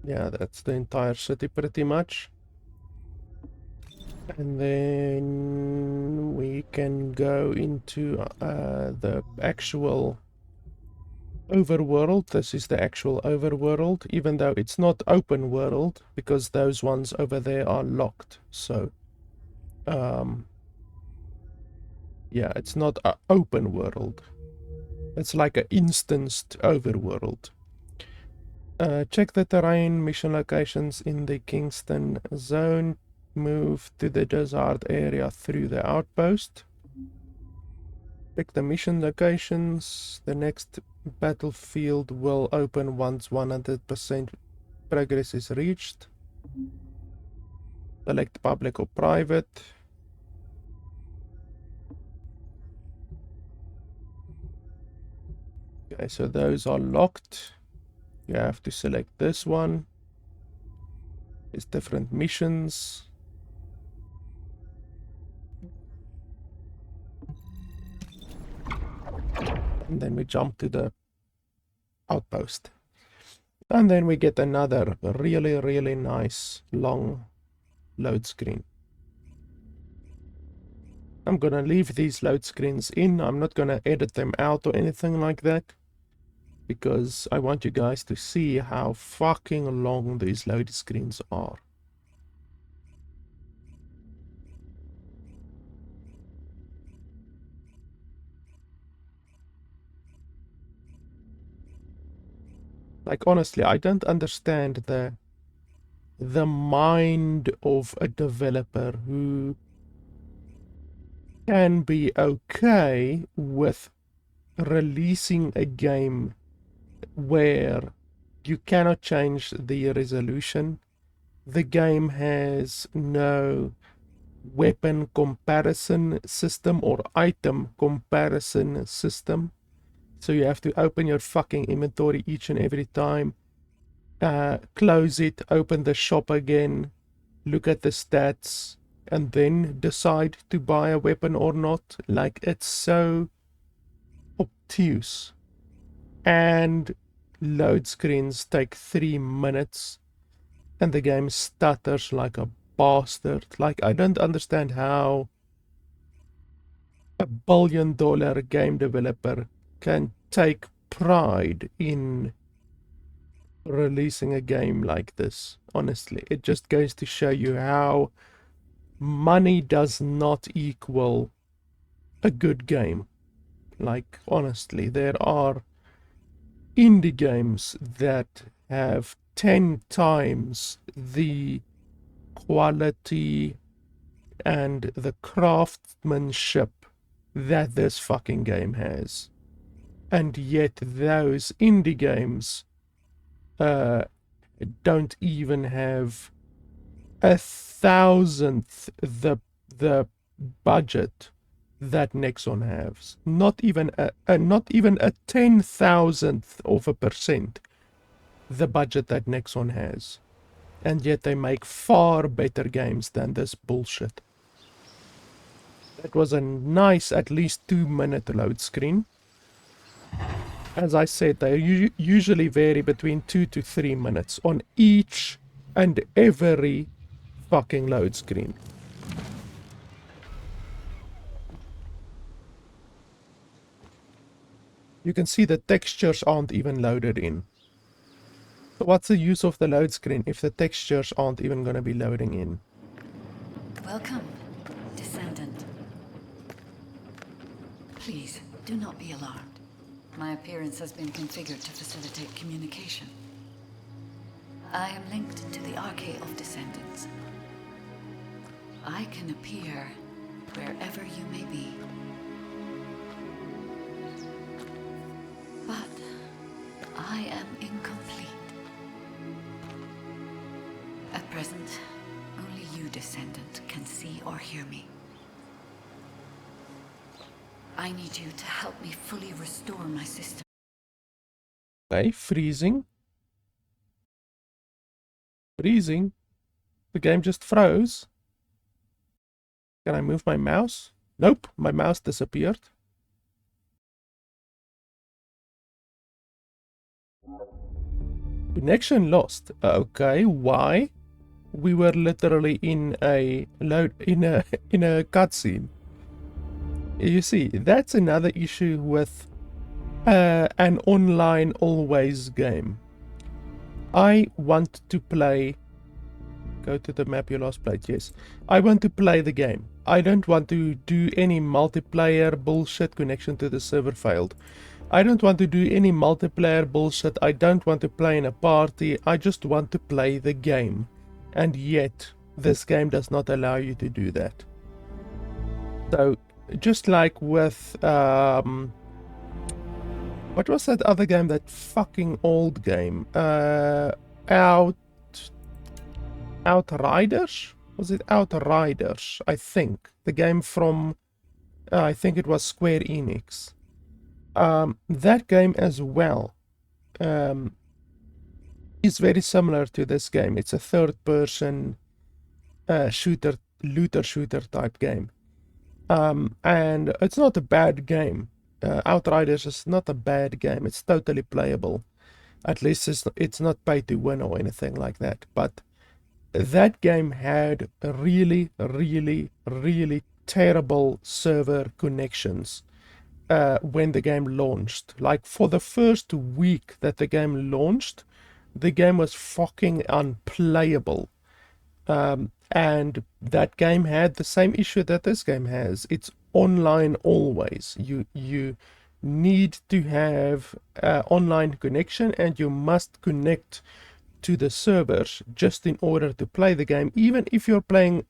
Yeah, that's the entire city pretty much. And then we can go into the actual overworld. This is the actual overworld, even though it's not open world, because those ones over there are locked. So, yeah, it's not an open world. It's like an instanced overworld. Check the terrain, mission locations in the Kingston zone. Move to the desert area through the outpost. Check the mission locations. The next battlefield will open once 100% progress is reached. Select public or private. Okay, so those are locked. You have to select this one. It's different missions. And then we jump to the outpost. And then we get another really nice long load screen. I'm gonna leave these load screens in. I'm not gonna edit them out or anything like that, because I want you guys to see how fucking long these load screens are. Like, honestly, I don't understand the mind of a developer who can be okay with releasing a game where you cannot change the resolution. The game has no weapon comparison system or item comparison system. So you have to open your fucking inventory each and every time, close it, open the shop again, look at the stats, and then decide to buy a weapon or not. Like, it's so obtuse. And load screens take 3 minutes, and the game stutters like a bastard. Like, I don't understand how a billion-dollar game developer can take pride in releasing a game like this. Honestly, it just goes to show you how money does not equal a good game. Like, honestly, there are indie games that have 10 times the quality and the craftsmanship that this fucking game has. And yet those indie games don't even have 1,000th the budget that Nexon has. Not even a 10,000th of a percent the budget that Nexon has. And yet they make far better games than this bullshit. That was a nice, at least 2-minute load screen. As I said, they usually vary between 2 to 3 minutes on each and every fucking load screen. You can see the textures aren't even loaded in. So what's the use of the load screen if the textures aren't even going to be loading in? Welcome, Descendant. Please, do not be alarmed. My appearance has been configured to facilitate communication. I am linked to the Arcade of Descendants. I can appear wherever you may be. But I am incomplete. At present, only you, Descendant, can see or hear me. I need you to help me fully restore my system. Okay, freezing. Freezing. The game just froze. Can I move my mouse? Nope, my mouse disappeared. Connection lost. Okay, why? We were literally in a cutscene. You see, that's another issue with an online always game. I want to play. Go to the map you last played. Yes, I want to play the game. I don't want to do any multiplayer bullshit. Connection to the server failed. I don't want to do any multiplayer bullshit. I don't want to play in a party. I just want to play the game. And yet, this game does not allow you to do that. So, just like with, what was that other game, that fucking old game? Outriders? Was it Outriders? I think. The game from, I think it was Square Enix. That game as well is very similar to this game. It's a third-person looter shooter type game. And it's not a bad game. Outriders is not a bad game. It's totally playable. At least it's not pay to win or anything like that. But that game had really, really, really terrible server connections when the game launched. Like for the first week that the game launched, the game was fucking unplayable. And that game had the same issue that this game has. It's online always. You need to have online connection, and you must connect to the servers just in order to play the game, even if you're playing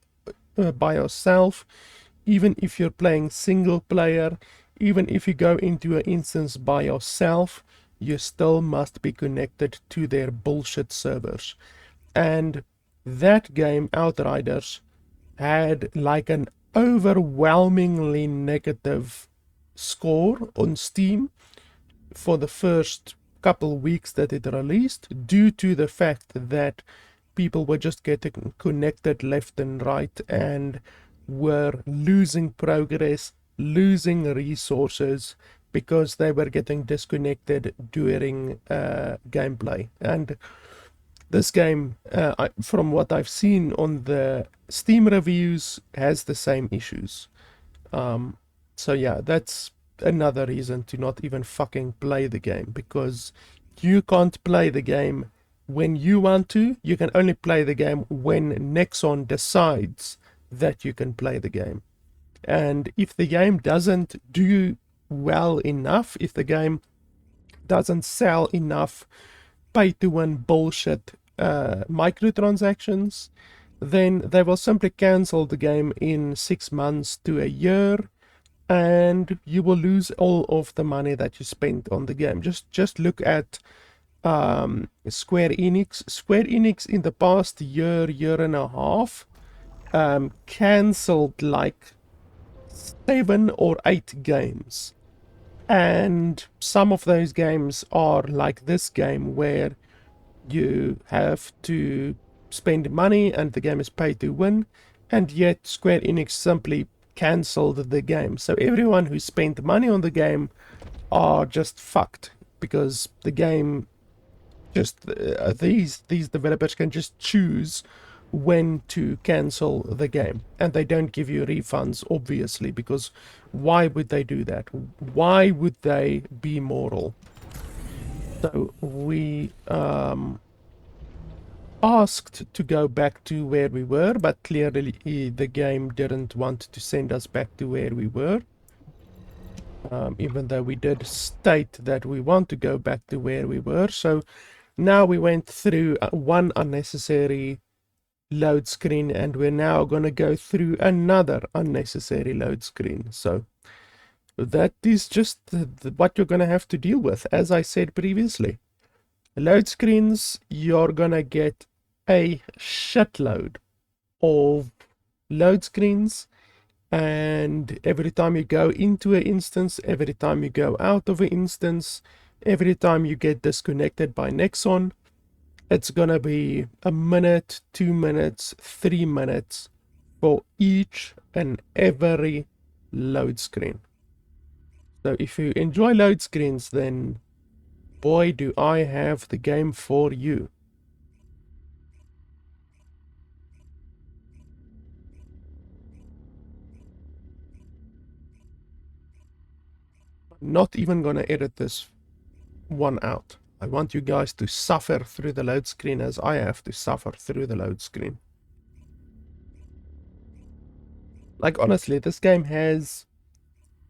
by yourself, even if you're playing single player, even if you go into an instance by yourself, you still must be connected to their bullshit servers. And that game, Outriders, had like an overwhelmingly negative score on Steam for the first couple weeks that it released, due to the fact that people were just getting connected left and right and were losing progress, losing resources, because they were getting disconnected during gameplay. And this game, from what I've seen on the Steam reviews, has the same issues. So yeah, that's another reason to not even fucking play the game, because you can't play the game when you want to. You can only play the game when Nexon decides that you can play the game. And if the game doesn't do well enough, if the game doesn't sell enough pay to win bullshit microtransactions, then they will simply cancel the game in 6 months to a year, and you will lose all of the money that you spent on the game. Just look at Square Enix. Square Enix in the past year and a half cancelled like 7 or 8 games, and some of those games are like this game, where you have to spend money and the game is pay to win, and yet Square Enix simply cancelled the game. So everyone who spent money on the game are just fucked, because the game just these developers can just choose when to cancel the game, and they don't give you refunds, obviously, because why would they do that? Why would they be moral? So we asked to go back to where we were, but clearly the game didn't want to send us back to where we were, even though we did state that we want to go back to where we were. So now we went through one unnecessary load screen, and we're now going to go through another unnecessary load screen. So that is just what you're going to have to deal with. As I said previously, load screens, you're going to get a shitload of load screens, and every time you go into an instance, every time you go out of an instance, every time you get disconnected by Nexon, it's gonna be a minute, 2 minutes, 3 minutes for each and every load screen. So if you enjoy load screens, then boy, do I have the game for you. I'm not even gonna edit this one out. I want you guys to suffer through the load screen as I have to suffer through the load screen. Like, honestly, this game has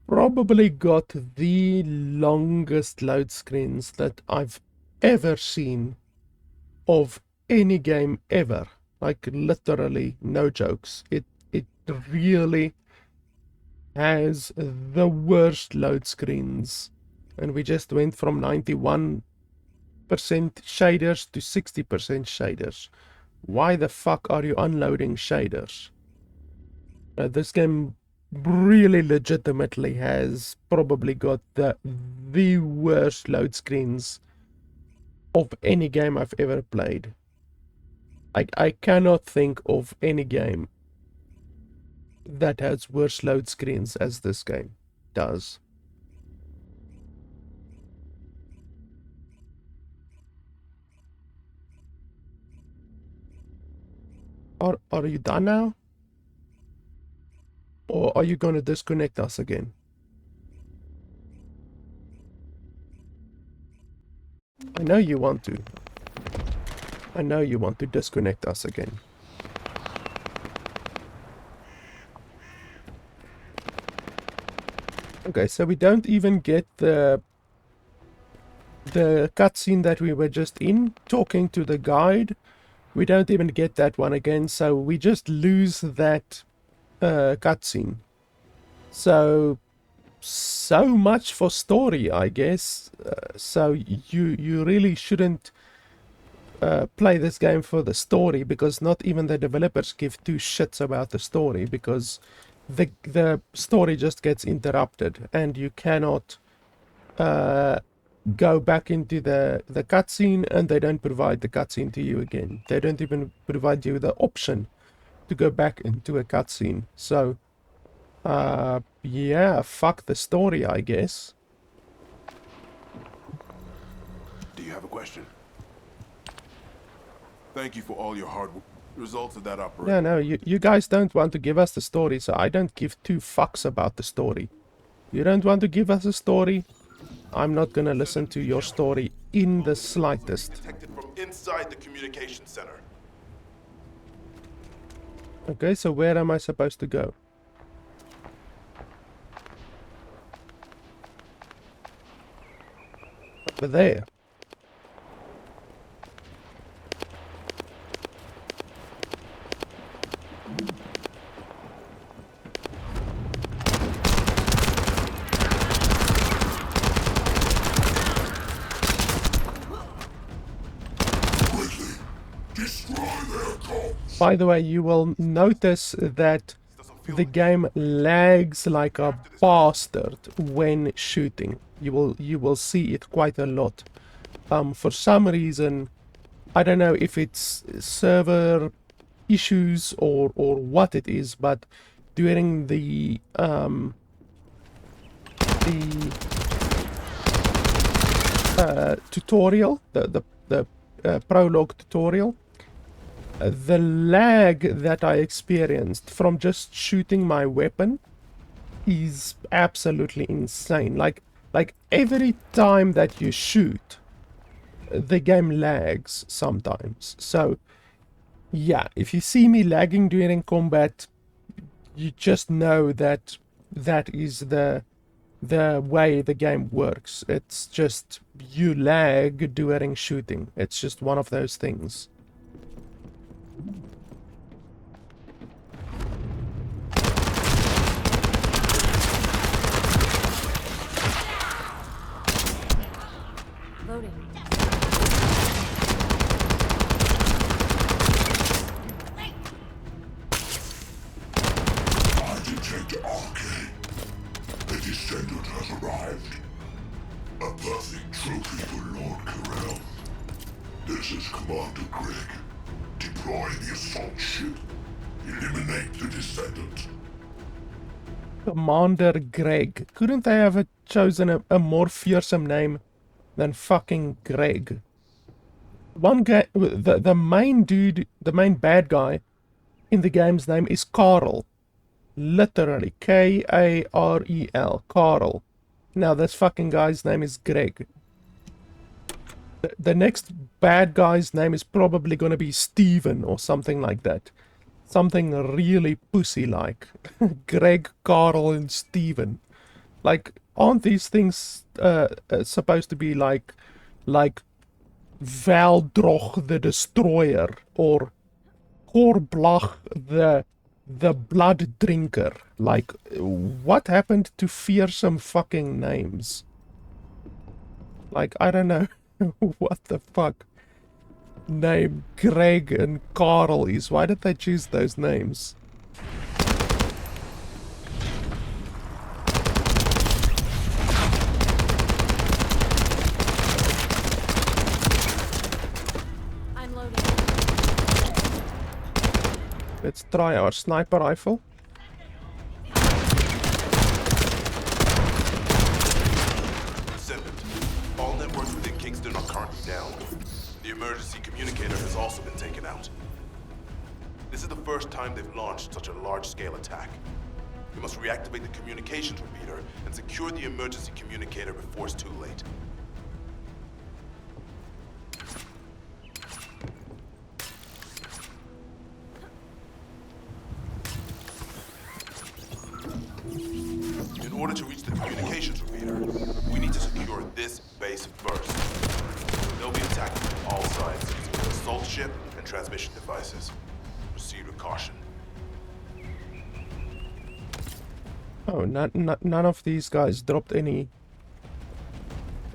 probably got the longest load screens that I've ever seen of any game ever. Like, literally, no jokes. It really has the worst load screens. And we just went from 91% shaders to 60% shaders. Why the fuck are you unloading shaders? This game really legitimately has probably got the worst load screens of any game I've ever played. I cannot think of any game that has worse load screens as this game does. Are you done now? Or are you going to disconnect us again? I know you want to. I know you want to disconnect us again. Okay, so we don't even get the cutscene that we were just in, talking to the guide. We don't even get that one again, so we just lose that cutscene. So much for story, I guess. So you really shouldn't play this game for the story, because not even the developers give two shits about the story, because the story just gets interrupted and you cannot go back into the cutscene, and they don't provide the cutscene to you again. They don't even provide you the option to go back into a cutscene. So yeah, fuck the story, I guess. Do you have a question? Thank you for all your hard work. Results of that operation. Yeah, no, you guys don't want to give us the story, so I don't give two fucks about the story. You don't want to give us a story, I'm not gonna listen to your story in the slightest. Detected from inside the communication center. Okay, so where am I supposed to go? Over there. By the way, you will notice that the game lags like a bastard when shooting. You will see it quite a lot. For some reason, I don't know if it's server issues or what it is, but during the tutorial, the prologue tutorial, the lag that I experienced from just shooting my weapon is absolutely insane. Like every time that you shoot, the game lags sometimes. So yeah, if you see me lagging during combat, you just know that that is the way the game works. It's just you lag during shooting. It's just one of those things. Loading. I detect arcane. The Descendant has arrived. A perfect trophy for Lord Carell. This is Commander Greg. Deploy the assault ship. Eliminate the Descendant. Commander Greg. Couldn't they have chosen a more fearsome name than fucking Greg? One guy, the main dude, the main bad guy in the game's name is Carl. Literally, K-A-R-E-L, Carl. Now this fucking guy's name is Greg. The next bad guy's name is probably gonna be Steven or something like that. Something really pussy-like. Greg, Carl, and Steven. Like, aren't these things supposed to be like Valdrog the Destroyer or Korblach the Blood Drinker? Like, what happened to fearsome fucking names? Like, I don't know what the fuck name Greg and Carl is. Why did they choose those names? I'm loading. Let's try our sniper rifle. Descendant. All networks within Kingston are currently down. The emergency communicator has also been taken out. This is the first time they've launched such a large-scale attack. You must reactivate the communications repeater and secure the emergency communicator before it's too late. In order to reach the communications repeater, we need to secure this base first. They'll be attacked from all sides using the assault ship and transmission devices. Proceed with caution. Oh, none of these guys dropped any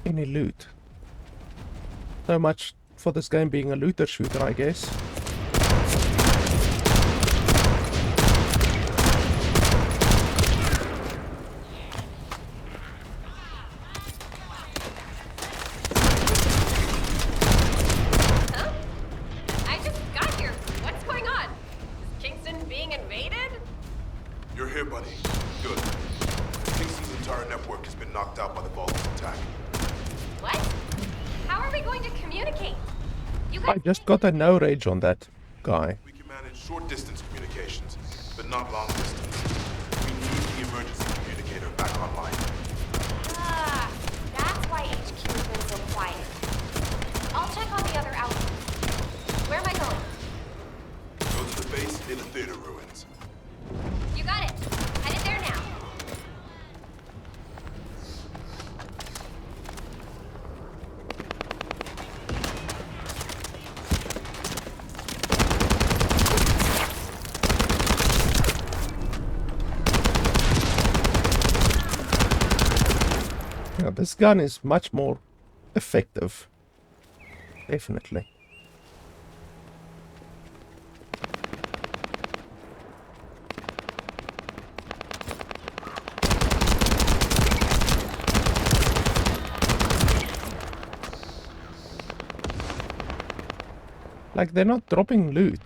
loot. So much for this game being a looter shooter, I guess. I just got a no rage on that guy. We can manage short distance communications, but not long distance. We need the emergency communicator back online. Ah, that's why HQ has been so quiet. I'll check on the other outposts. Where am I going? Go to the base in the theater ruins. You got it. Headed there now. Yeah, this gun is much more effective. Definitely. Like, they're not dropping loot.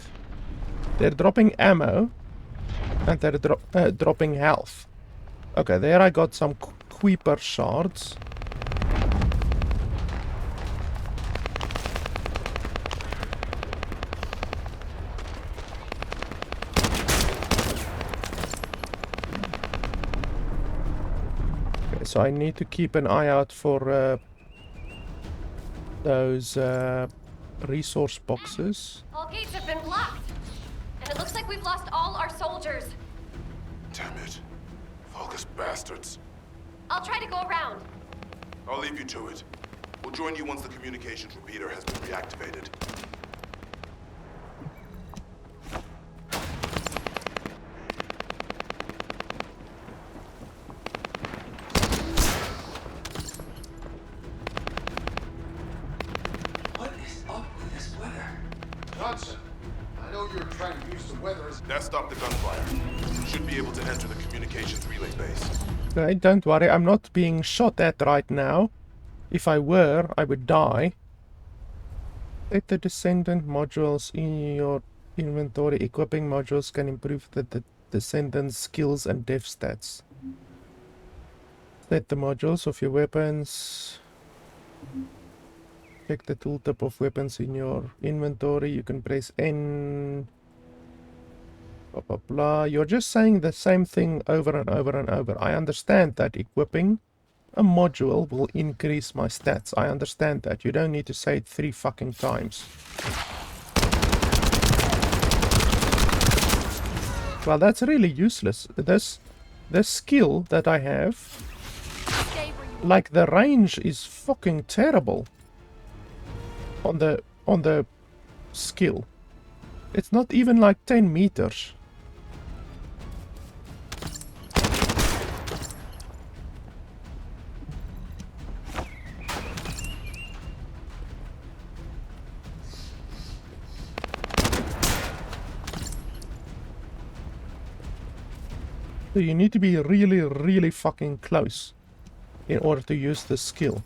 They're dropping ammo. And they're dropping health. Okay, there I got some Creeper shards. Okay, so I need to keep an eye out for those resource boxes. All gates have been blocked. And it looks like we've lost all our soldiers. Damn it. Focus bastards. I'll try to go around. I'll leave you to it. We'll join you once the communications repeater has been reactivated. What is up with this weather? Johnson, I know you're trying to use the weather as... That stopped the gunfire. Should be able to enter the communications relay base. Okay, don't worry, I'm not being shot at right now. If I were, I would die. Set the Descendant modules in your inventory. Equipping modules can improve the Descendant skills and dev stats. Set the modules of your weapons. Check the tooltip of weapons in your inventory. You can press N. Blah, blah, blah. You're just saying the same thing over and over and over. I understand that equipping a module will increase my stats. I understand that. You don't need to say it 3 fucking times. Well, that's really useless. This skill that I have, like, the range is fucking terrible on the skill. It's not even like 10 meters. So you need to be really, really fucking close in order to use this skill.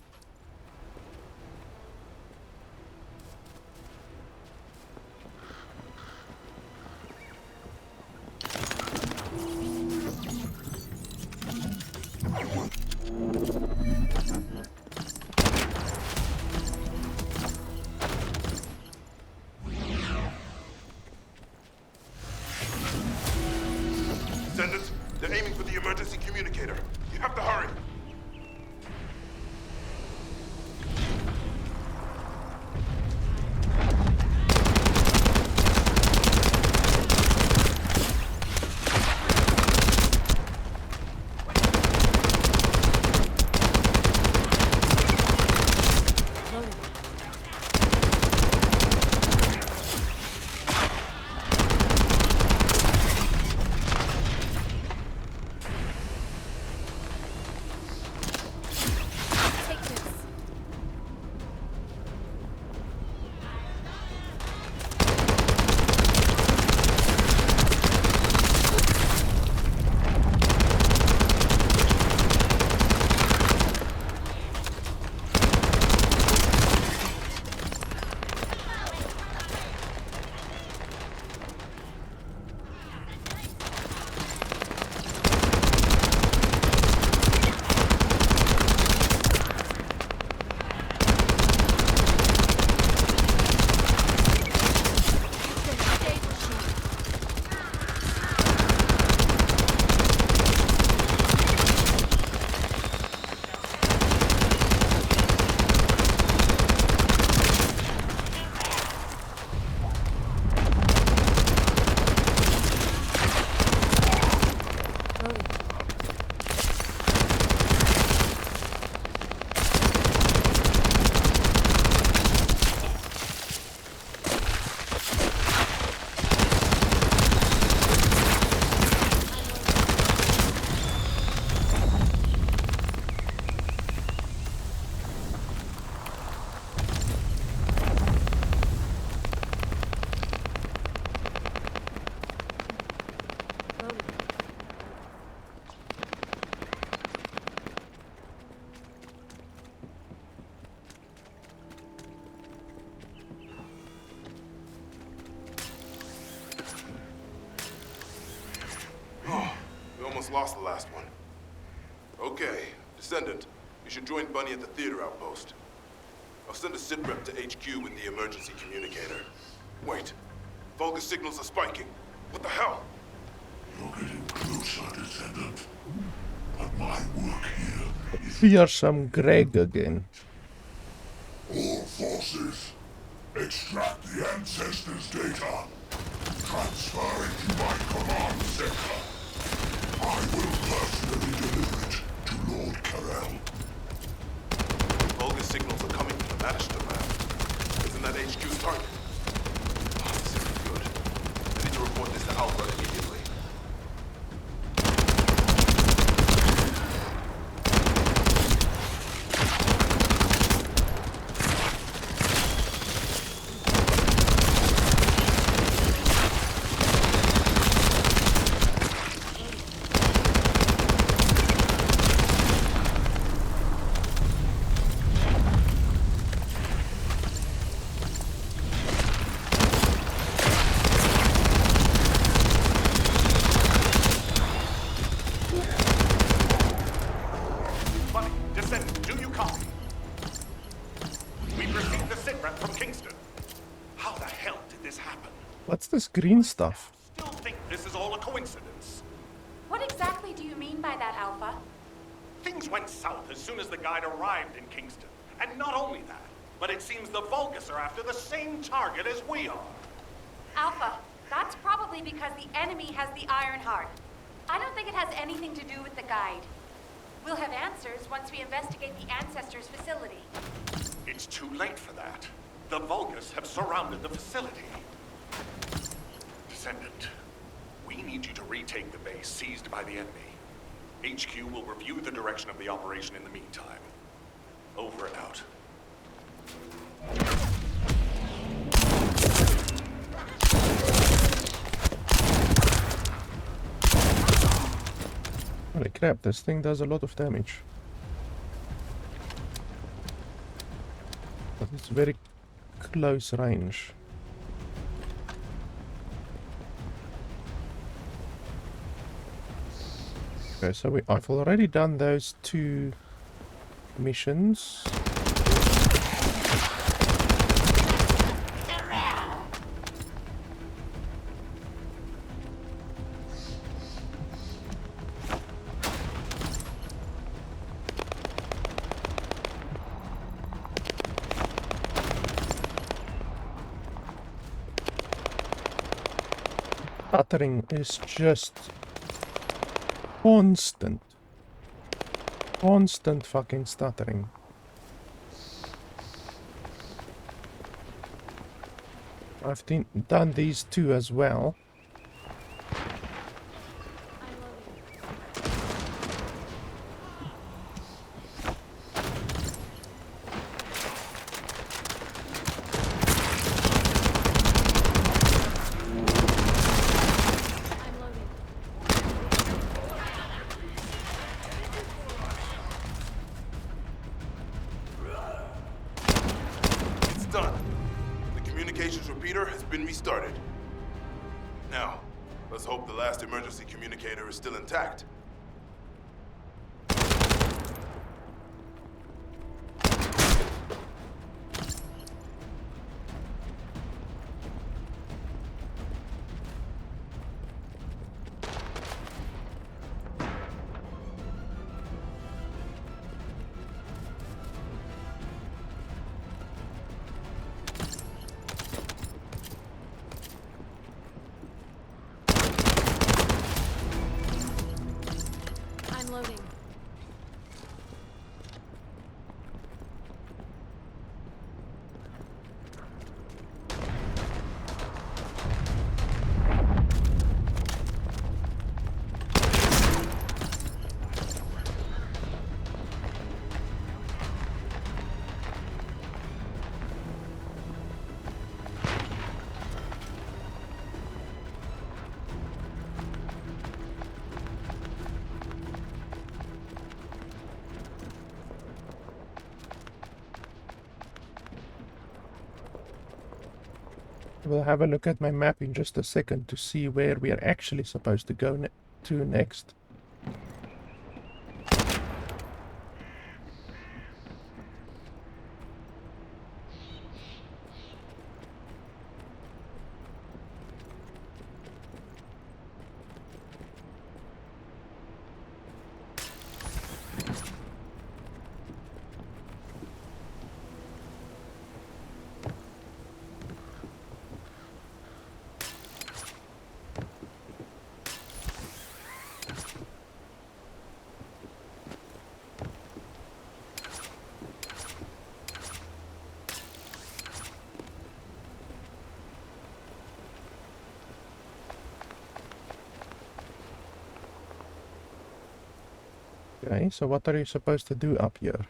Descendants, they're aiming for lost the last one. Okay, Descendant, you should join Bunny at the theater outpost. I'll send a sit rep to HQ with the emergency communicator. Wait, Vulgus signals are spiking. What the hell? You're getting closer, Descendant. But my work here is... Here's some Greg again. All forces, extract the Ancestors' data. Transfer it to my command center. I will personally deliver it to Lord Carell. Vulgus signals are coming from the Magister lab. Isn't that HQ's target? Oh, this isn't good. I need to report this to Alpha immediately. What's this green stuff? Still think this is all a coincidence. What exactly do you mean by that, Alpha? Things went south as soon as the guide arrived in Kingston. And not only that, but it seems the Vulgus are after the same target as we are. Alpha, that's probably because the enemy has the Iron Heart. I don't think it has anything to do with the guide. We'll have answers once we investigate the Ancestors' facility. It's too late for that. The Vulgus have surrounded the facility. Descendant, we need you to retake the base seized by the enemy. HQ will review the direction of the operation in the meantime. Over and out. Holy crap, this thing does a lot of damage. But it's very close range. Okay, so I've already done those 2 missions. Stuttering is just constant fucking stuttering. I've done these 2 as well. Emergency communicator is still intact. Loading. We'll have a look at my map in just a second to see where we are actually supposed to go to next. Okay, so what are you supposed to do up here?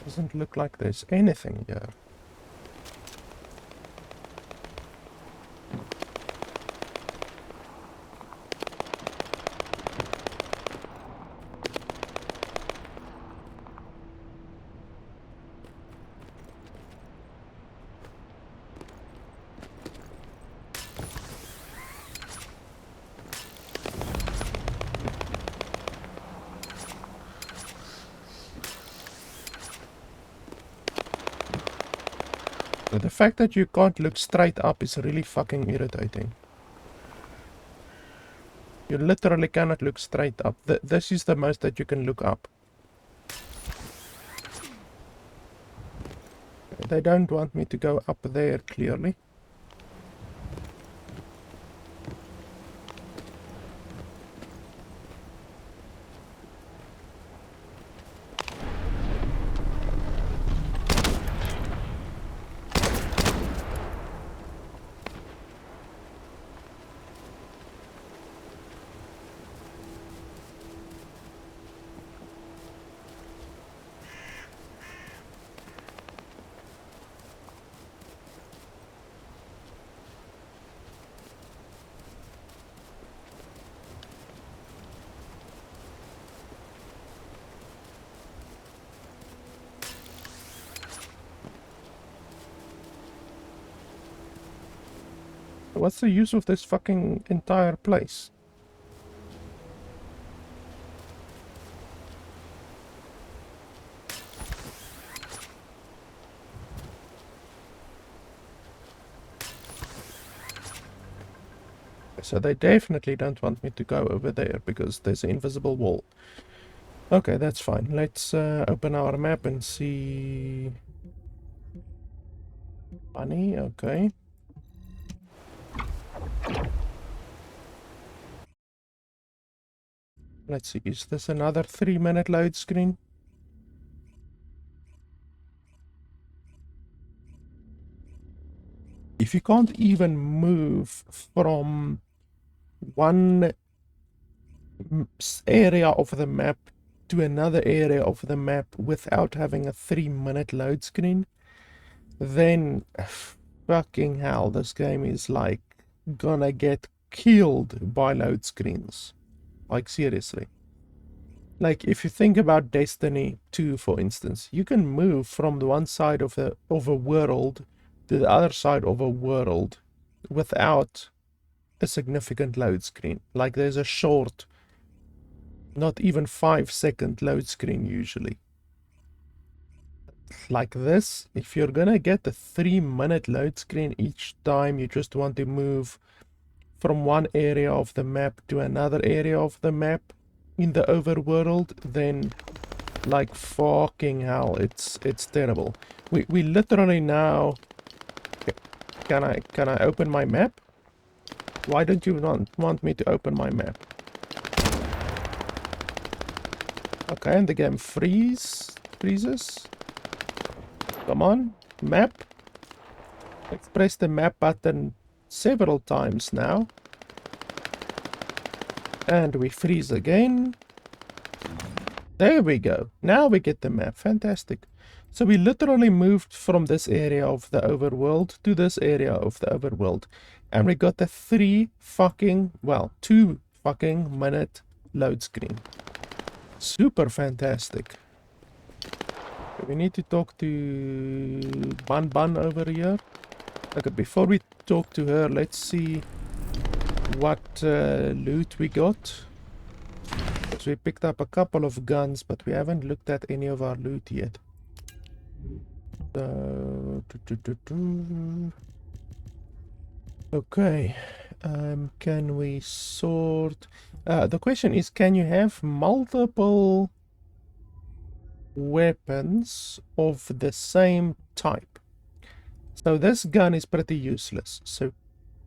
Doesn't look like there's anything here. But the fact that you can't look straight up is really fucking irritating. You literally cannot look straight up. This is the most that you can look up. They don't want me to go up there, clearly. What's the use of this fucking entire place? So they definitely don't want me to go over there because there's an invisible wall. Okay, that's fine. Let's open our map and see... Bunny, okay. Let's see, is this another 3-minute load screen? If you can't even move from one area of the map to another area of the map without having a 3-minute load screen, then fucking hell, this game is like gonna get killed by load screens. Like seriously. Like if you think about Destiny 2, for instance, you can move from the one side of a world to the other side of a world without a significant load screen. Like there's a short, not even 5-second load screen usually. Like this, if you're gonna get a 3-minute load screen each time you just want to move from one area of the map to another area of the map in the overworld, then like fucking hell, it's terrible. We literally now... Can I open my map? Why don't you want me to open my map? Okay, and the game freezes. Come on, map. Let's press the map button several times now. And we freeze again. There we go. Now we get the map. Fantastic. So we literally moved from this area of the overworld to this area of the overworld. And we got the 2 fucking minute load screen. Super fantastic. We need to talk to Bun over here. Okay, before we talk to her, let's see what loot we got. So we picked up a couple of guns, but we haven't looked at any of our loot yet. So, okay, can we sort? The question is, can you have multiple weapons of the same type? So this gun is pretty useless. So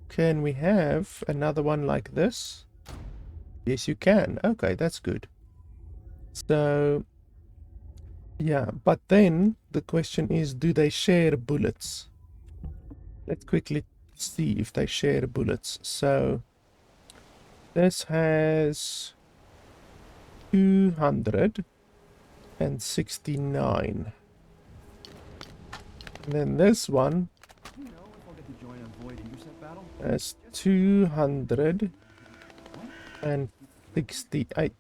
can we have another one like this? Yes, you can. Okay, that's good. So yeah, but then the question is, do they share bullets? Let's quickly see if they share bullets. So this has 269. And then this one has 268.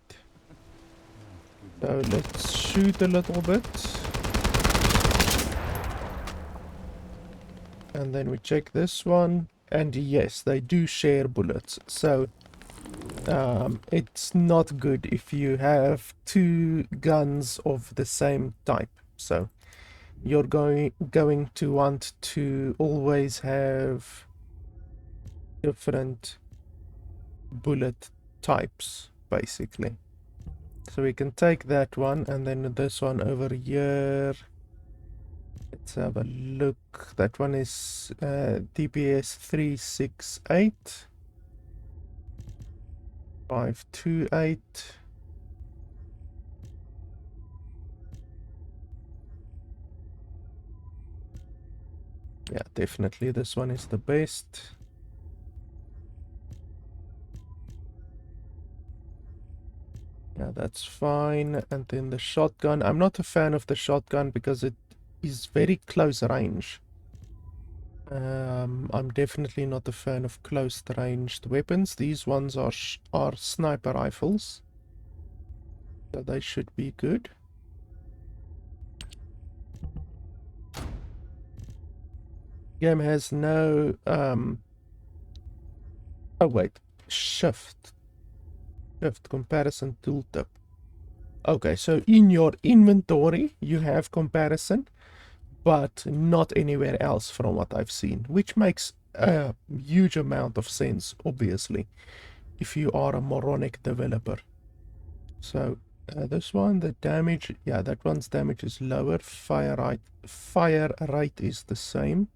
So let's shoot a little bit. And then we check this one. And yes, they do share bullets. So it's not good if you have 2 guns of the same type. So you're going to want to always have different bullet types, basically. So we can take that one, and then this one over here. Let's have a look. That one is DPS 368 528. Yeah, definitely this one is the best. Yeah, that's fine. And then the shotgun. I'm not a fan of the shotgun because it is very close range. I'm definitely not a fan of close ranged weapons. These ones are sniper rifles, so they should be good. Game has no oh wait, shift comparison tooltip. Okay, so in your inventory you have comparison, but not anywhere else from what I've seen, which makes a huge amount of sense, obviously, if you are a moronic developer. So this one, the damage, yeah, that one's damage is lower. Fire rate is the same.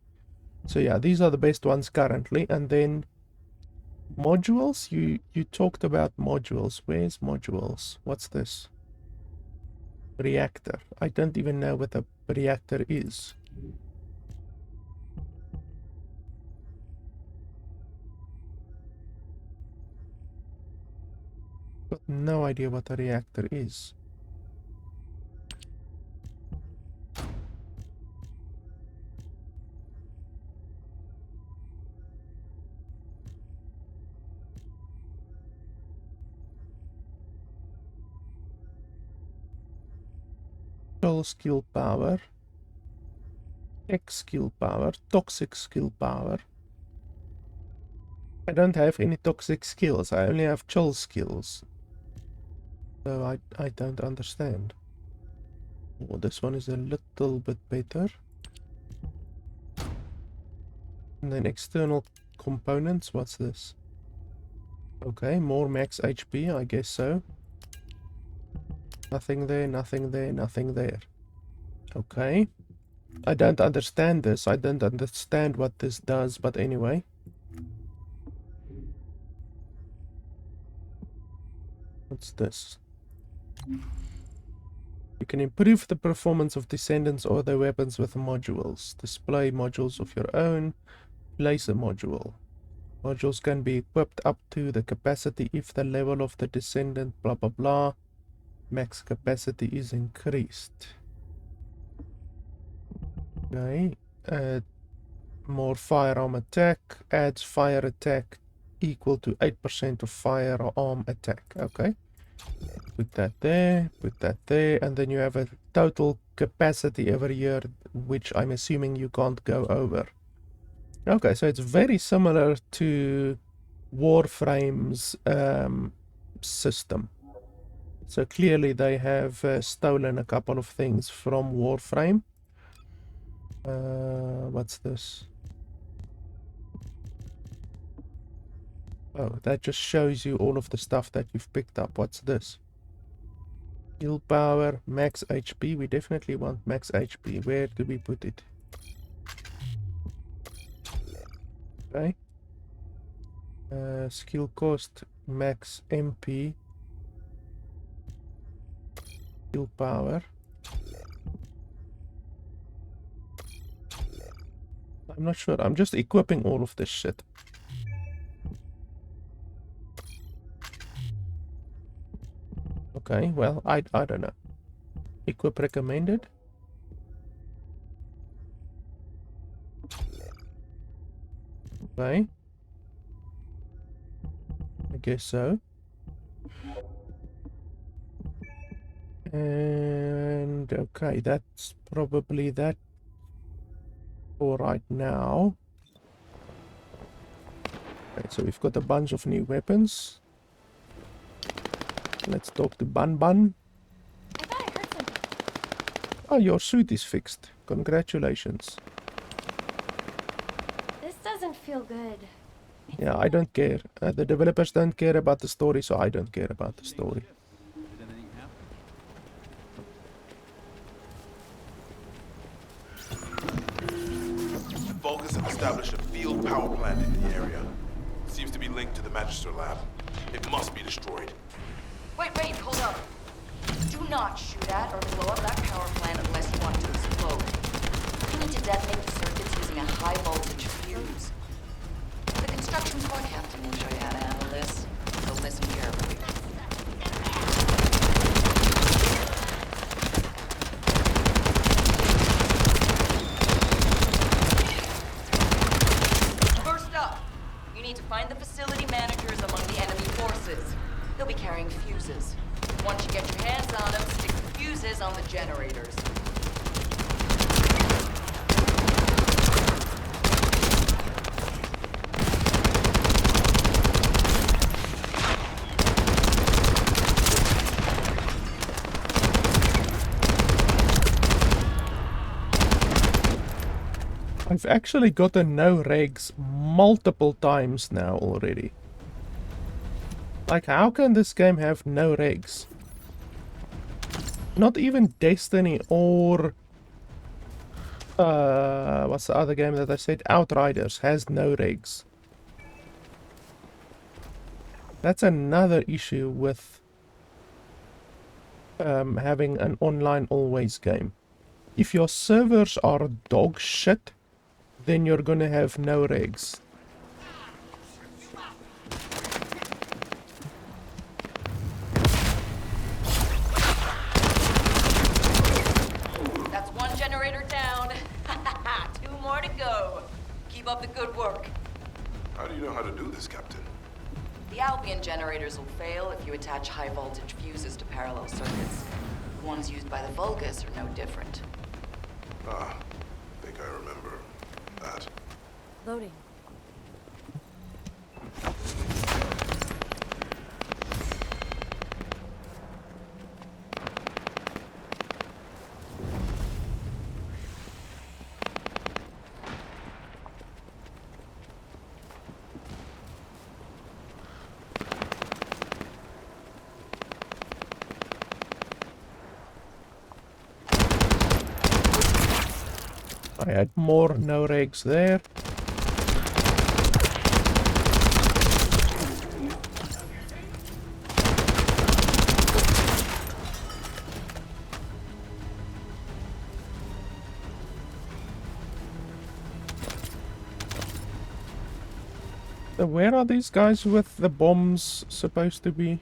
So yeah, these are the best ones currently. And then modules, you talked about modules. Where's modules? What's this? Reactor. I don't even know what a reactor is. Got no idea what a reactor is. Skill power, X skill power, toxic skill power. I don't have any toxic skills, I only have chill skills. So I don't understand. Oh, this one is a little bit better. And then external components, what's this? Okay, more max HP, I guess so. Nothing there, nothing there, nothing there. Okay. I don't understand this. I don't understand what this does, but anyway. What's this? You can improve the performance of Descendants or their weapons with modules. Display modules of your own. Place a module. Modules can be equipped up to the capacity if the level of the Descendant blah blah blah. Max capacity is increased. Okay. More firearm attack. Adds fire attack equal to 8% of firearm attack. Okay. Put that there. Put that there. And then you have a total capacity every year, which I'm assuming you can't go over. Okay, so it's very similar to Warframe's system. So clearly they have stolen a couple of things from Warframe. What's this? Oh, that just shows you all of the stuff that you've picked up. What's this? Heal power, max HP. We definitely want max HP. Where do we put it? Okay. Skill cost, max MP. Heal power. I'm not sure. I'm just equipping all of this shit. Okay, well, I don't know. Equip recommended. Okay. I guess so. And okay, that's probably that for right now. Okay, so we've got a bunch of new weapons. Let's talk to Bun Bun. I thought I heard something. Oh, your suit is fixed. Congratulations. This doesn't feel good. Yeah, I don't care. The developers don't care about the story, so I don't care about the story. Vulgus have established a field power plant in the area. Seems to be linked to the Magister lab. It must be destroyed. Wait, hold up. Do not shoot at or blow up that power plant unless you want it to explode. You need to detonate the circuits using a high voltage fuse. The construction core captain will show you how to handle this, so listen carefully. First up, you need to find the facility managers among the enemy forces. They'll be carrying fuses. Once you get your hands on them, stick the fuses on the generators. I've actually gotten no regs multiple times now already. Like, how can this game have no regs? Not even Destiny or... what's the other game that I said? Outriders has no regs. That's another issue with having an online always game. If your servers are dog shit, then you're gonna have no regs. That's one generator down. 2 more to go. Keep up the good work. How do you know how to do this, Captain? The Albion generators will fail if you attach high voltage fuses to parallel circuits. The ones used by the Vulgus are no different. Ah, I think I remember that. Loading. I had more no regs there. Where are these guys with the bombs supposed to be?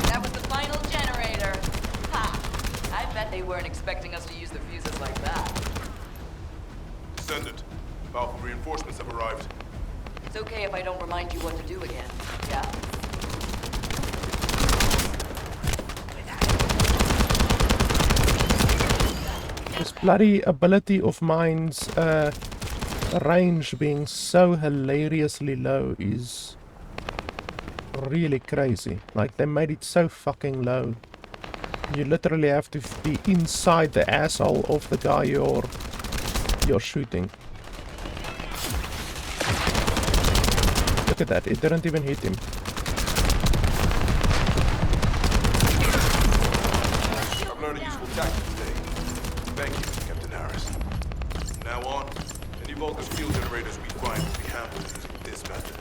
That was the final generator. Ha! I bet they weren't expecting us to use the fuses like that. Descendant, powerful reinforcements have arrived. It's okay if I don't remind you what to do again, yeah? This bloody ability of mine's range being so hilariously low is really crazy. Like, they made it so fucking low. You literally have to be inside the asshole of the guy you're shooting. Look at that, it didn't even hit him. I've learned a useful tactic today. Thank you, Captain Harris. From now on, any Vulcan field generators we find will be handled using this method.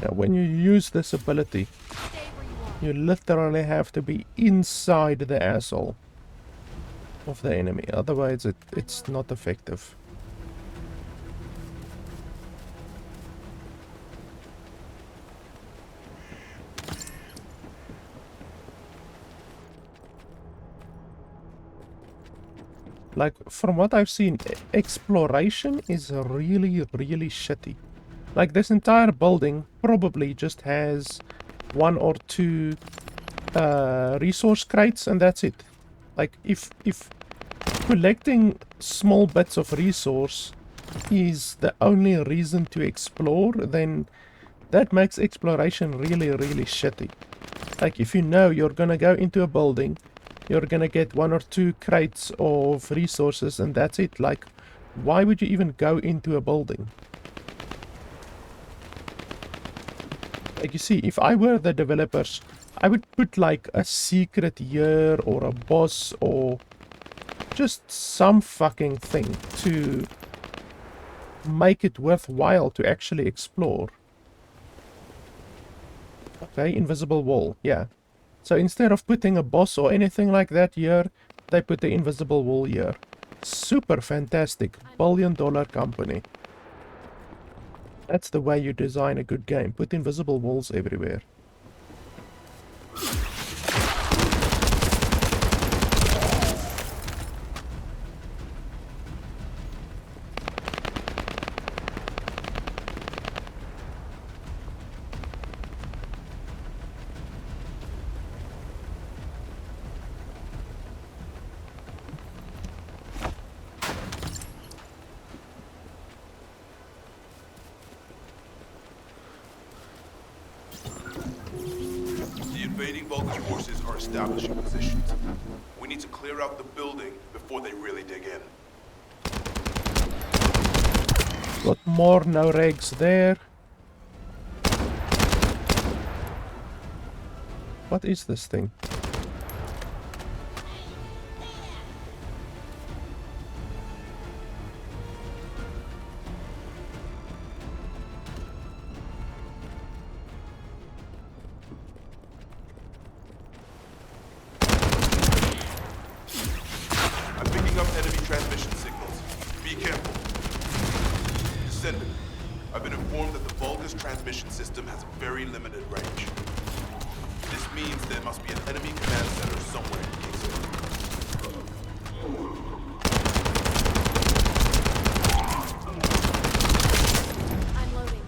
Now, when you use this ability, you literally have to be inside the asshole of the enemy. Otherwise, it's not effective. Like, from what I've seen, exploration is really, really shitty. Like, this entire building probably just has 1 or 2 resource crates, and that's it. Like, if collecting small bits of resource is the only reason to explore, then that makes exploration really, really shitty. Like, if you know you're gonna go into a building, you're gonna get 1 or 2 crates of resources, and that's it. Like, why would you even go into a building? Like, you see, if I were the developers, I would put like a secret here or a boss or just some fucking thing to make it worthwhile to actually explore. Okay, invisible wall, yeah. So instead of putting a boss or anything like that here, they put the invisible wall here. Super fantastic. $1 billion company. That's the way you design a good game. Put invisible walls everywhere. Vulcan forces are establishing positions. We need to clear out the building before they really dig in. Got more no regs there. What is this thing? transmission system has a very limited range. This means there must be an enemy command center somewhere in Kingston. I'm loading.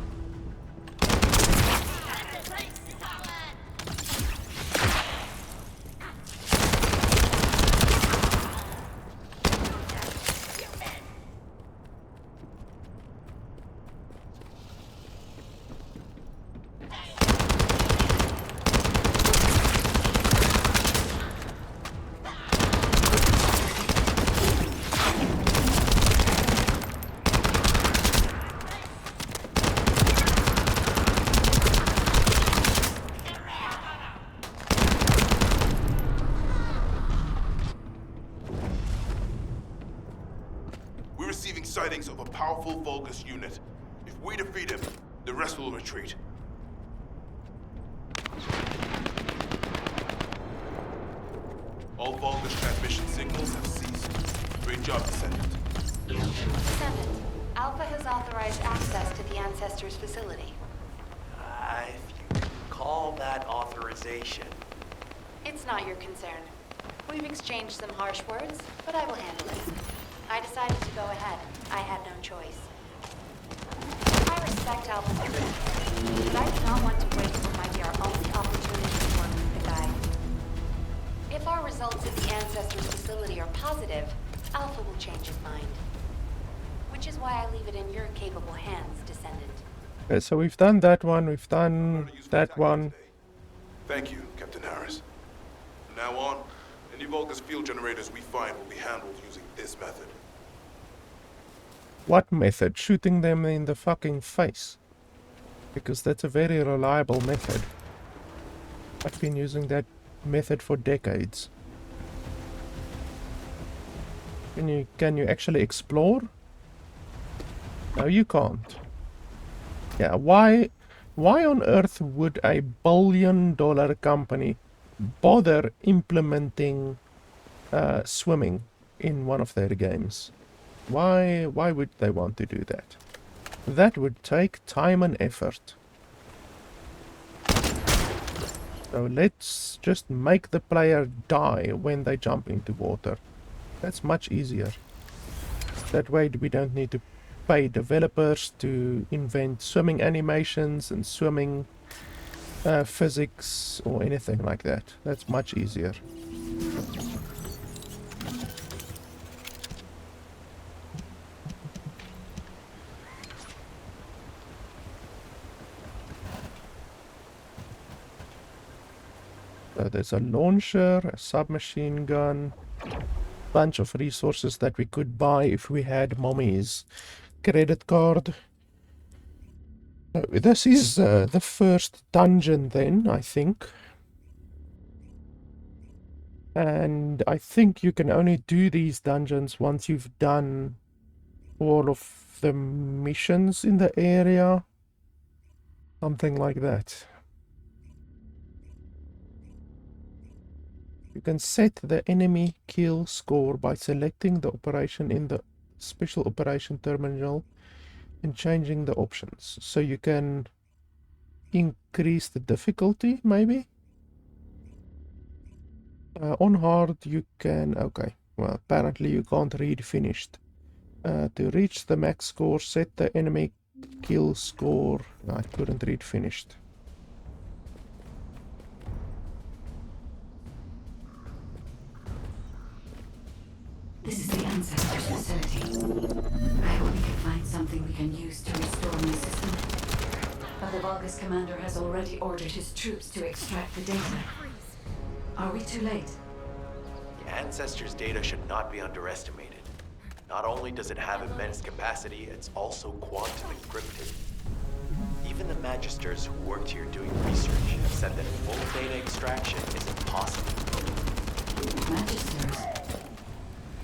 We're receiving sightings of a powerful Vulgus unit. If we defeat him, the rest will retreat. All Vulgus transmission signals have ceased. Great job, Descendant. Descendant, Alpha has authorized access to the Ancestors facility. If you call that authorization. It's not your concern. We've exchanged some harsh words, but I will handle it. I decided to go ahead. I had no choice. I respect Alpha's decision, but I do not want to wait what might be our only opportunity to work with the Guide. If our results at the Ancestors facility are positive, Alpha will change his mind. Which is why I leave it in your capable hands, Descendant. Okay, so we've done that one, we've done that one. Thank you, Captain Harris. From now on, any Vulgus field generators we find will be handled using this method. What method? Shooting them in the fucking face. Because that's a very reliable method. I've been using that method for decades. Can you actually explore? No, you can't. Yeah, why on earth would a billion-dollar company bother implementing swimming in one of their games? Why would they want to do that? That would take time and effort. So let's just make the player die when they jump into water. That's much easier. That way we don't need to pay developers to invent swimming animations and swimming physics or anything like that. That's much easier. So there's a launcher, a submachine gun, bunch of resources that we could buy if we had Mommy's credit card. So this is the first dungeon then, I think. And I think you can only do these dungeons once you've done all of the missions in the area. Something like that. You can set the enemy kill score by selecting the operation in the special operation terminal and changing the options. So you can increase the difficulty, maybe? On hard you can... Okay, well, apparently you can't read finished. To reach the max score, set the enemy kill score. No, I couldn't read finished. This is the Ancestors facility. I hope we can find something we can use to restore my system. But the Vulgus commander has already ordered his troops to extract the data. Are we too late? The Ancestors' data should not be underestimated. Not only does it have immense capacity, it's also quantum encrypted. Even the Magisters who worked here doing research have said that full data extraction is impossible. Magisters?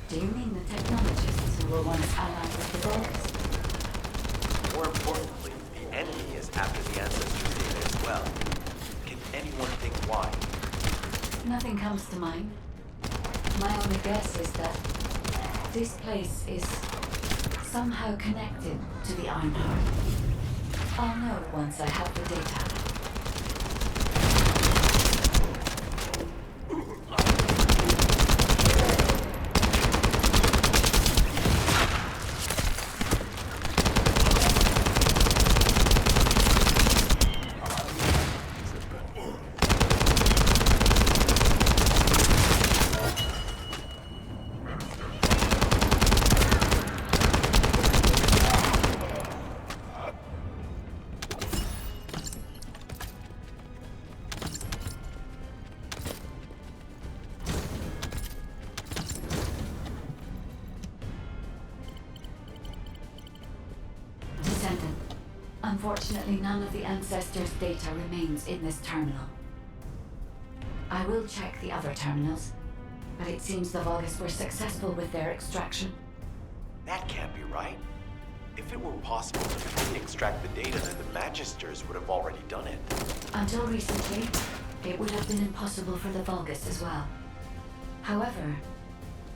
Do you mean the technologists who were once allied with the Vulgus? More importantly, the enemy is after the Ancestors' data as well. Can anyone think why? Nothing comes to mind. My only guess is that this place is somehow connected to the Ironheart. I'll know once I have the data. Descendant. Unfortunately, none of the ancestors' data remains in this terminal. I will check the other terminals, but it seems the Vulgus were successful with their extraction. That can't be right. If it were possible to fully extract the data, then the Magisters would have already done it. Until recently, it would have been impossible for the Vulgus as well. However,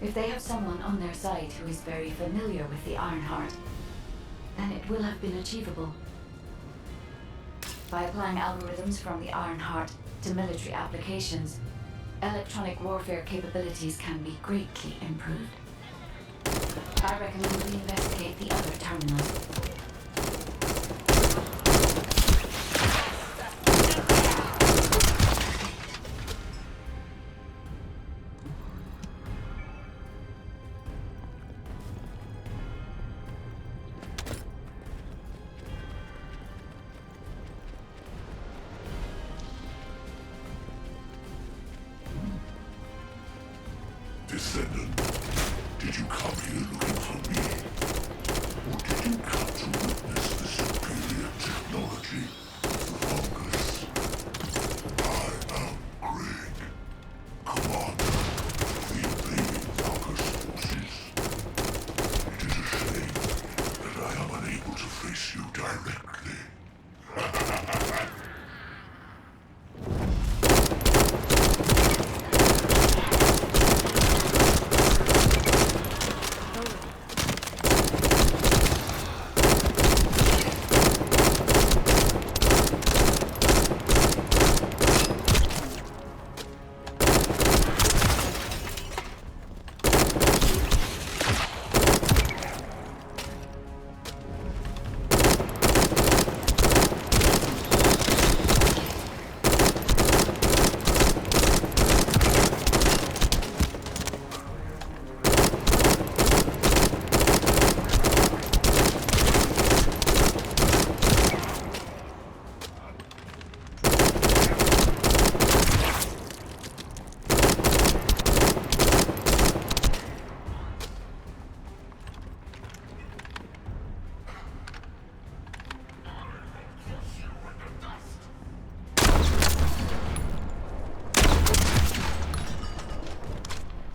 if they have someone on their side who is very familiar with the Ironheart, then it will have been achievable. By applying algorithms from the Ironheart to military applications, electronic warfare capabilities can be greatly improved. I recommend we investigate the other terminals. Descendant, did you come here looking for me? Or did you come to witness the superior technology of the Vulgus? I am Greg, commander of the invading Vulgus forces. It is a shame that I am unable to face you directly.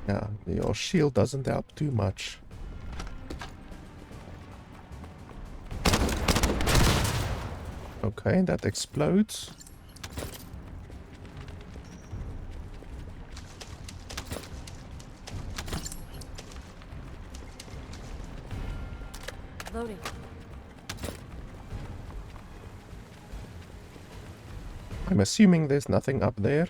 Yeah, your shield doesn't help too much. Okay, that explodes. Loading. I'm assuming there's nothing up there.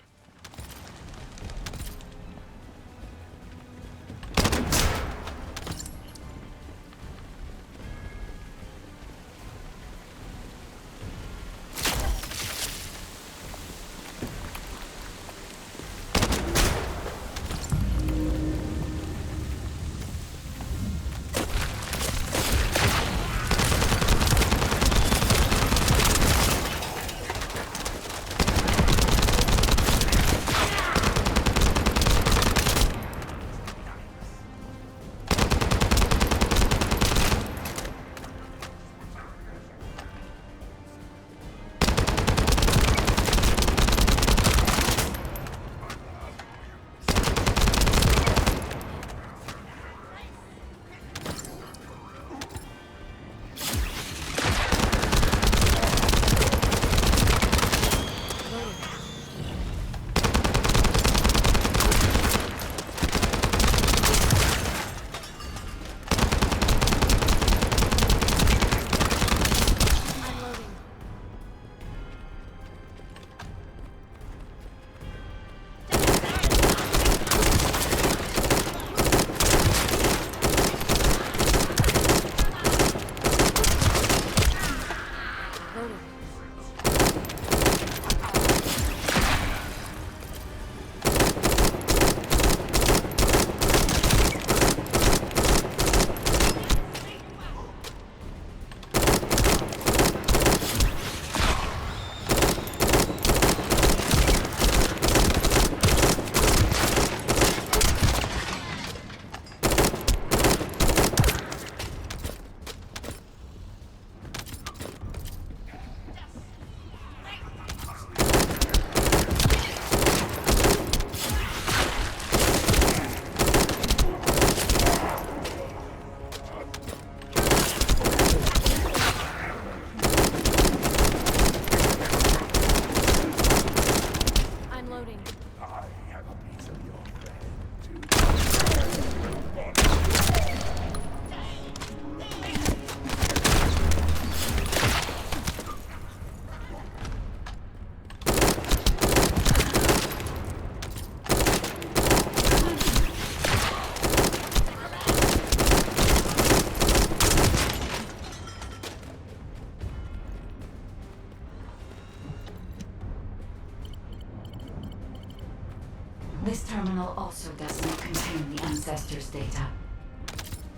terminal also does not contain the Ancestors' data.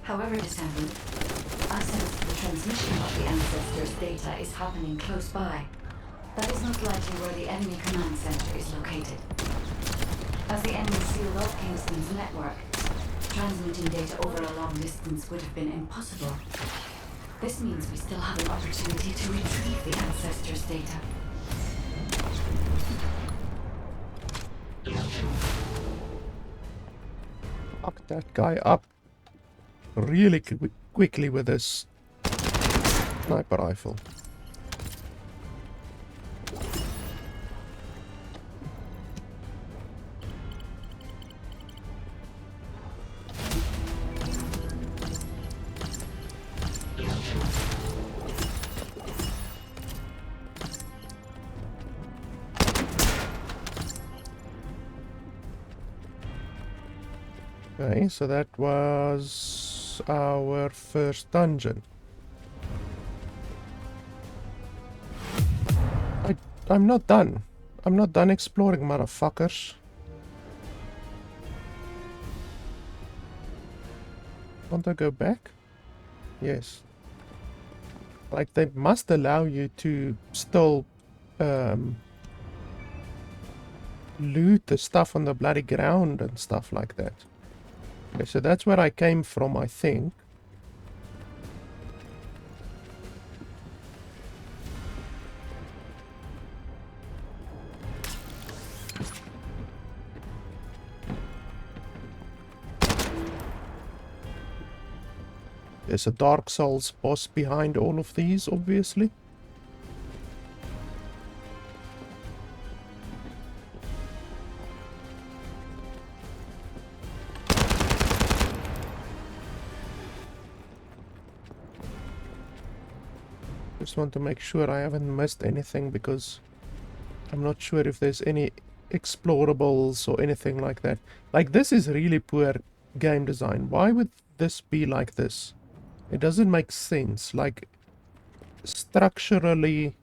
However, Descendant, I sense the transmission of the Ancestors' data is happening close by. That is not likely where the enemy command center is located. As the enemy sealed off Kingston's network, transmitting data over a long distance would have been impossible. This means we still have an opportunity to retrieve the Ancestors' data. Fuck that guy up really quickly with this sniper rifle. Okay, so that was our first dungeon. I'm not done. I'm not done exploring, motherfuckers. Want I go back? Yes. Like, they must allow you to still loot the stuff on the bloody ground and stuff like that. Okay, so that's where I came from, I think. There's a Dark Souls boss behind all of these, obviously. Just want to make sure I haven't missed anything, because I'm not sure if there's any explorables or anything like that. Like, this is really poor game design. Why would this be like this? It doesn't make sense. Like, structurally,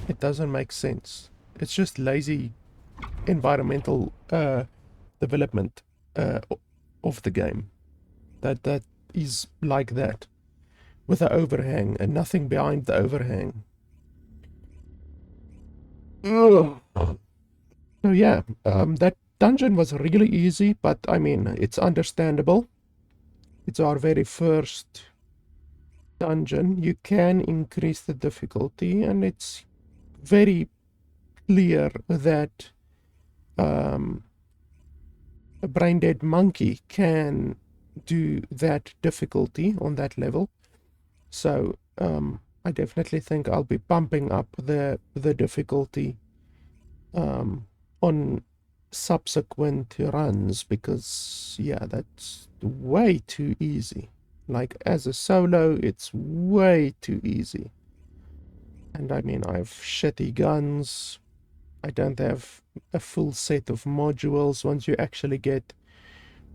it doesn't make sense. It's just lazy environmental development of the game. That is like that, with the overhang and nothing behind the overhang. Ugh. So yeah, that dungeon was really easy, but I mean, it's understandable. It's our very first dungeon. You can increase the difficulty, and it's very clear that a brain dead monkey can do that difficulty on that level. So I definitely think I'll be bumping up the difficulty on subsequent runs, because yeah, that's way too easy. Like, as a solo, it's way too easy. And I mean, I have shitty guns. I don't have a full set of modules. Once you actually get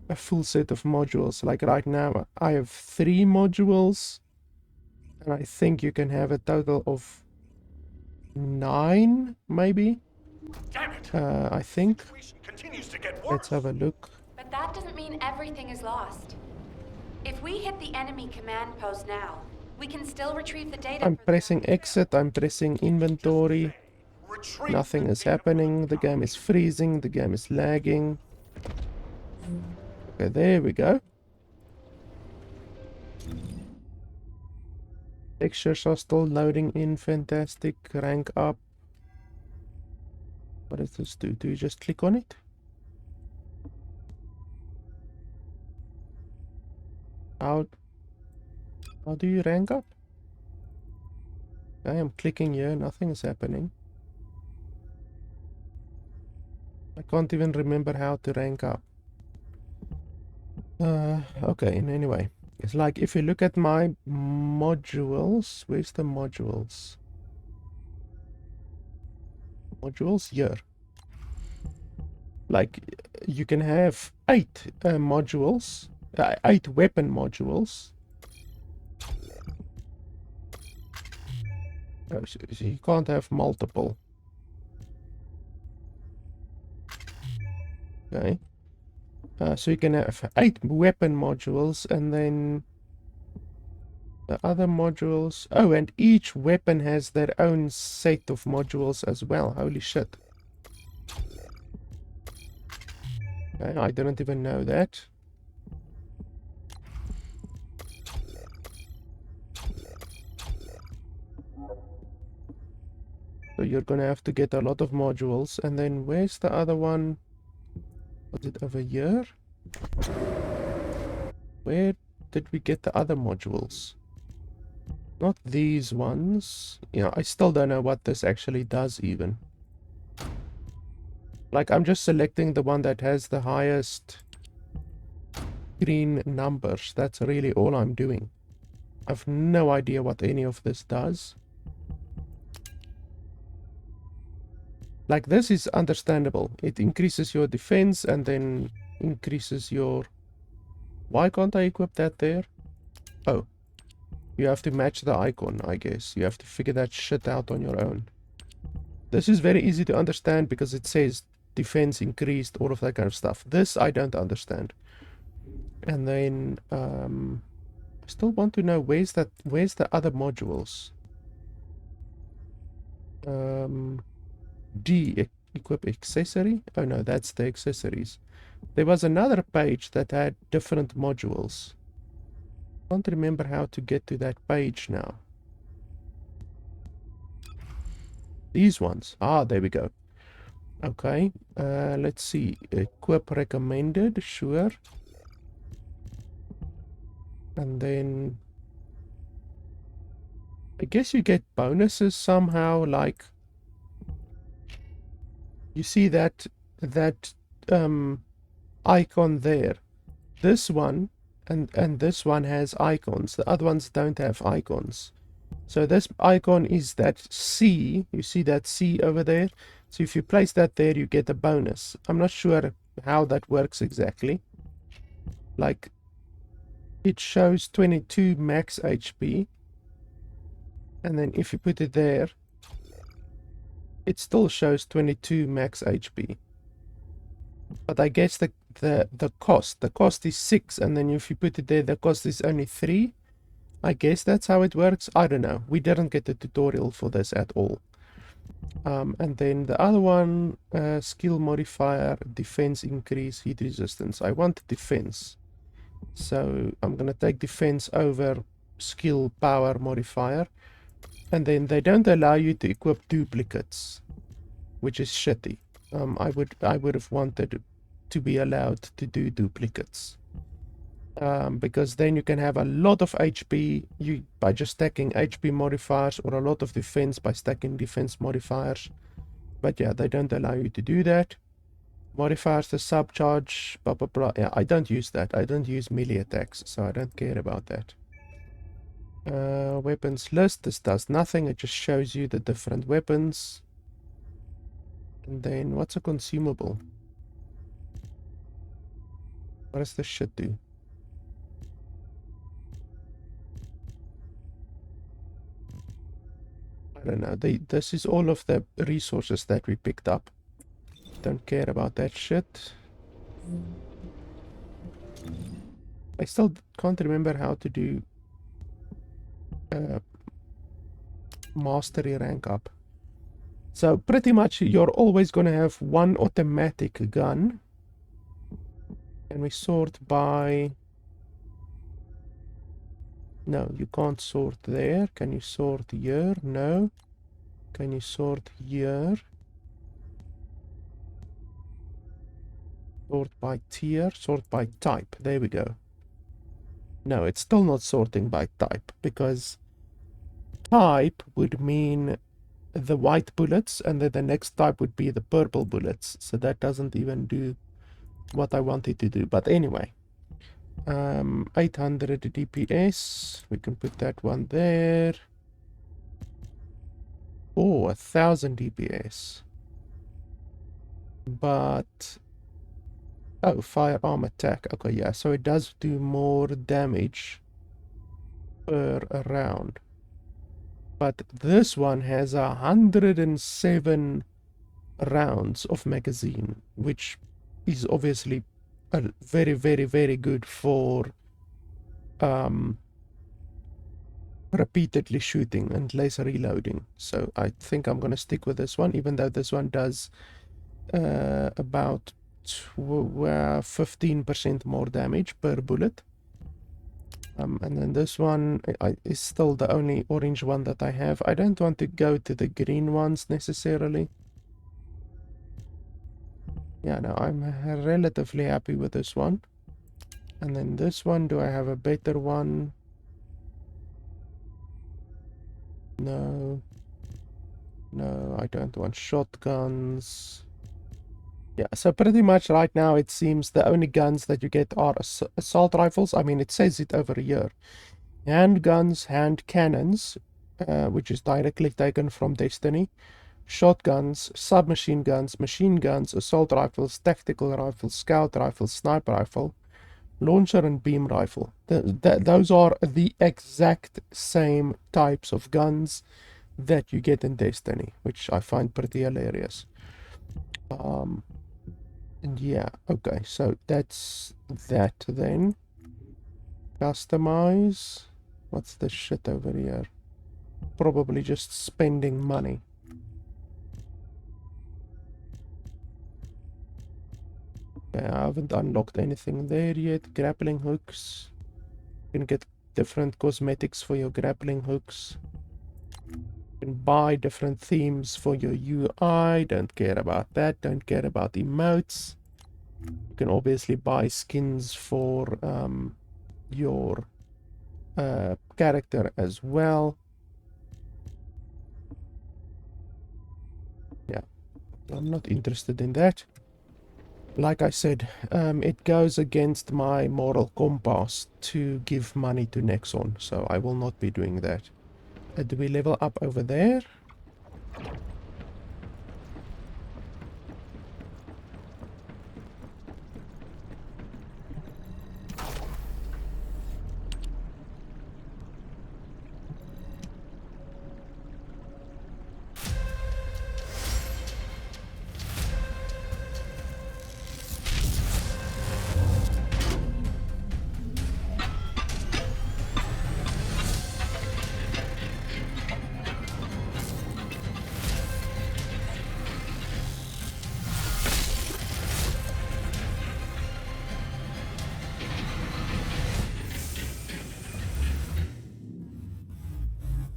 a full set of modules, like right now, I have 3 modules. And I think you can have a total of 9, maybe? Damn it! I think. Continues to get worse. Let's have a look. But that doesn't mean everything is lost. If we hit the enemy command post now, we can still retrieve the data. I'm pressing exit, I'm pressing inventory. Nothing is happening. The game is freezing, the game is lagging. Okay, there we go. Textures are still loading in. Fantastic. Rank up. What does this do? Do you just click on it? How do you rank up? I am clicking here, nothing is happening. I can't even remember how to rank up. Okay, and anyway. It's like, if you look at my modules, where's the modules? Modules here. Like, you can have 8 modules, 8 weapon modules. Oh, so you can't have multiple. Okay. So you can have 8 weapon modules, and then the other modules. Oh, and each weapon has their own set of modules as well. Holy shit. Okay, I didn't even know that. So you're gonna have to get a lot of modules. And then where's the other one? Was it over here? Where did we get the other modules? Not these ones. Yeah, I still don't know what this actually does even. Like, I'm just selecting the one that has the highest green numbers. That's really all I'm doing. I've no idea what any of this does. Like, this is understandable. It increases your defense and then increases your... Why can't I equip that there? Oh. You have to match the icon, I guess. You have to figure that shit out on your own. This is very easy to understand because it says defense increased, all of that kind of stuff. This I don't understand. And then I still want to know where's the other modules. D, equip accessory. Oh no, that's the accessories. There was another page that had different modules. I can't remember how to get to that page now. These ones. Ah, there we go. Okay, let's see. Equip recommended, sure. And then I guess you get bonuses somehow, like you see that icon there. This one and this one has icons. The other ones don't have icons. So this icon is that C. You see that C over there? So if you place that there, you get a bonus. I'm not sure how that works exactly. Like, it shows 22 max HP. And then if you put it there, it still shows 22 max HP. But I guess the cost is 6. And then if you put it there, the cost is only 3. I guess that's how it works. I don't know. We didn't get a tutorial for this at all. And then the other one, skill modifier, defense increase, heat resistance. I want defense. So I'm going to take defense over skill power modifier. And then they don't allow you to equip duplicates, which is shitty. I would have wanted to be allowed to do duplicates. Because then you can have a lot of HP by just stacking HP modifiers, or a lot of defense by stacking defense modifiers. But yeah, they don't allow you to do that. Modifiers to subcharge, blah blah blah. Yeah, I don't use that. I don't use melee attacks, so I don't care about that. Weapons list. This does nothing. It just shows you the different weapons. And then what's a consumable? What does this shit do? I don't know. This is all of the resources that we picked up. Don't care about that shit. I still can't remember how to do mastery rank up. So pretty much you're always going to have one automatic gun. Can we sort by... No, you can't sort there. Can you sort here? No. Can you sort here? Sort by tier, sort by type. There we go. No, it's still not sorting by type, because type would mean the white bullets, and then the next type would be the purple bullets. So that doesn't even do what I wanted to do. But anyway, 800 DPS. We can put that one there. Oh, 1000 DPS. But oh, firearm attack. Okay, yeah, so it does do more damage per round. But this one has 107 rounds of magazine, which is obviously very, very, very good for repeatedly shooting and laser reloading. So I think I'm gonna stick with this one, even though this one does about 15% more damage per bullet. And then this one is still the only orange one that I have. I don't want to go to the green ones necessarily. Yeah, no, I'm relatively happy with this one. And then this one, do I have a better one? No. No, I don't want shotguns. Yeah, so pretty much right now it seems the only guns that you get are assault rifles. I mean, it says it over here. Handguns, hand cannons, which is directly taken from Destiny. Shotguns, submachine guns, machine guns, assault rifles, tactical rifles, scout rifles, sniper rifle, launcher and beam rifle. Those are the exact same types of guns that you get in Destiny, which I find pretty hilarious. And yeah, okay, so that's that then. Customize. What's this shit over here? Probably just spending money. Okay, I haven't unlocked anything there yet. Grappling hooks. You can get different cosmetics for your grappling hooks. You can buy different themes for your UI. Don't care about that. Don't care about emotes. You can obviously buy skins for your character as well. Yeah, I'm not interested in that. Like I said, it goes against my moral compass to give money to Nexon, so I will not be doing that. Do we level up over there?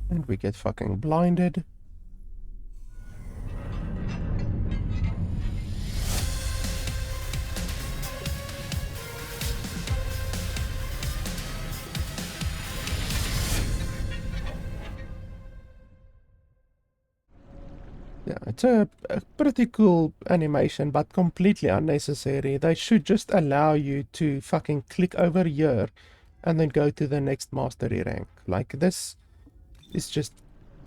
And we get fucking blinded. Yeah, it's a pretty cool animation, but completely unnecessary. They should just allow you to fucking click over here and then go to the next mastery rank. Like, this is just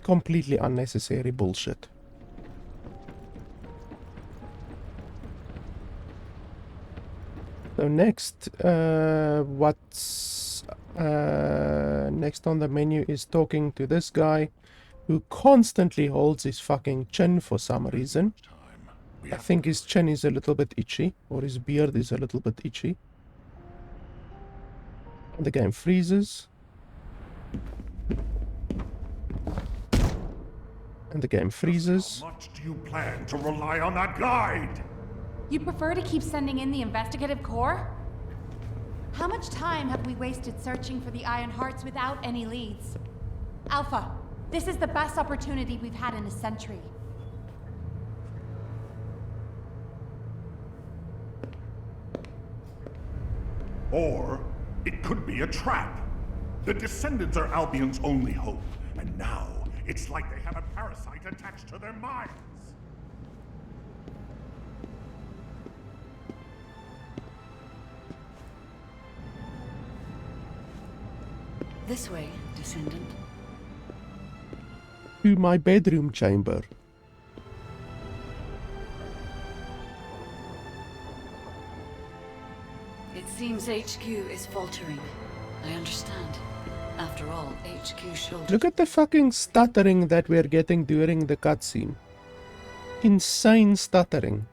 completely unnecessary bullshit. So next, what's next on the menu is talking to this guy who constantly holds his fucking chin for some reason. I think his chin is a little bit itchy, or his beard is a little bit itchy. And the game freezes. And the game freezes. How much do you plan to rely on that guide? You prefer to keep sending in the investigative corps? How much time have we wasted searching for the Iron Hearts without any leads? Alpha, this is the best opportunity we've had in a century. Or it could be a trap. The Descendants are Albion's only hope, and now it's like they have a parasite attached to their minds. This way, Descendant. To my bedroom chamber. It seems HQ is faltering. I understand. After all, HQ should... Look at the fucking stuttering that we're getting during the cutscene. Insane stuttering.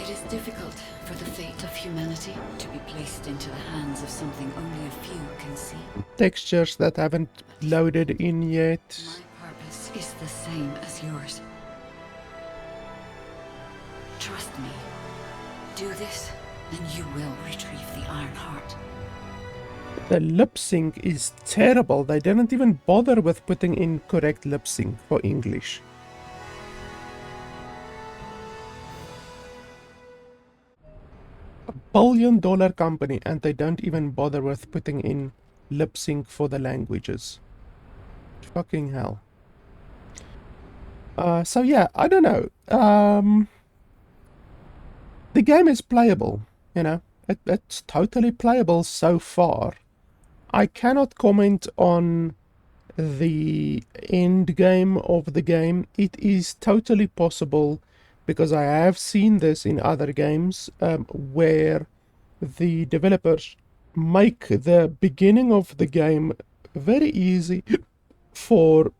It is difficult for the fate of humanity to be placed into the hands of something only a few can see. Textures that haven't loaded in yet. My purpose is the same as yours. Trust me. Do this, and you will retrieve the Iron Heart. The lip sync is terrible. They didn't even bother with putting in correct lip sync for English. $1 billion company, and they don't even bother with putting in lip sync for the languages. Fucking hell. So yeah, I don't know. The game is playable, you know. It's totally playable so far. I cannot comment on the end game of the game. It is totally possible, because I have seen this in other games, where the developers make the beginning of the game very easy for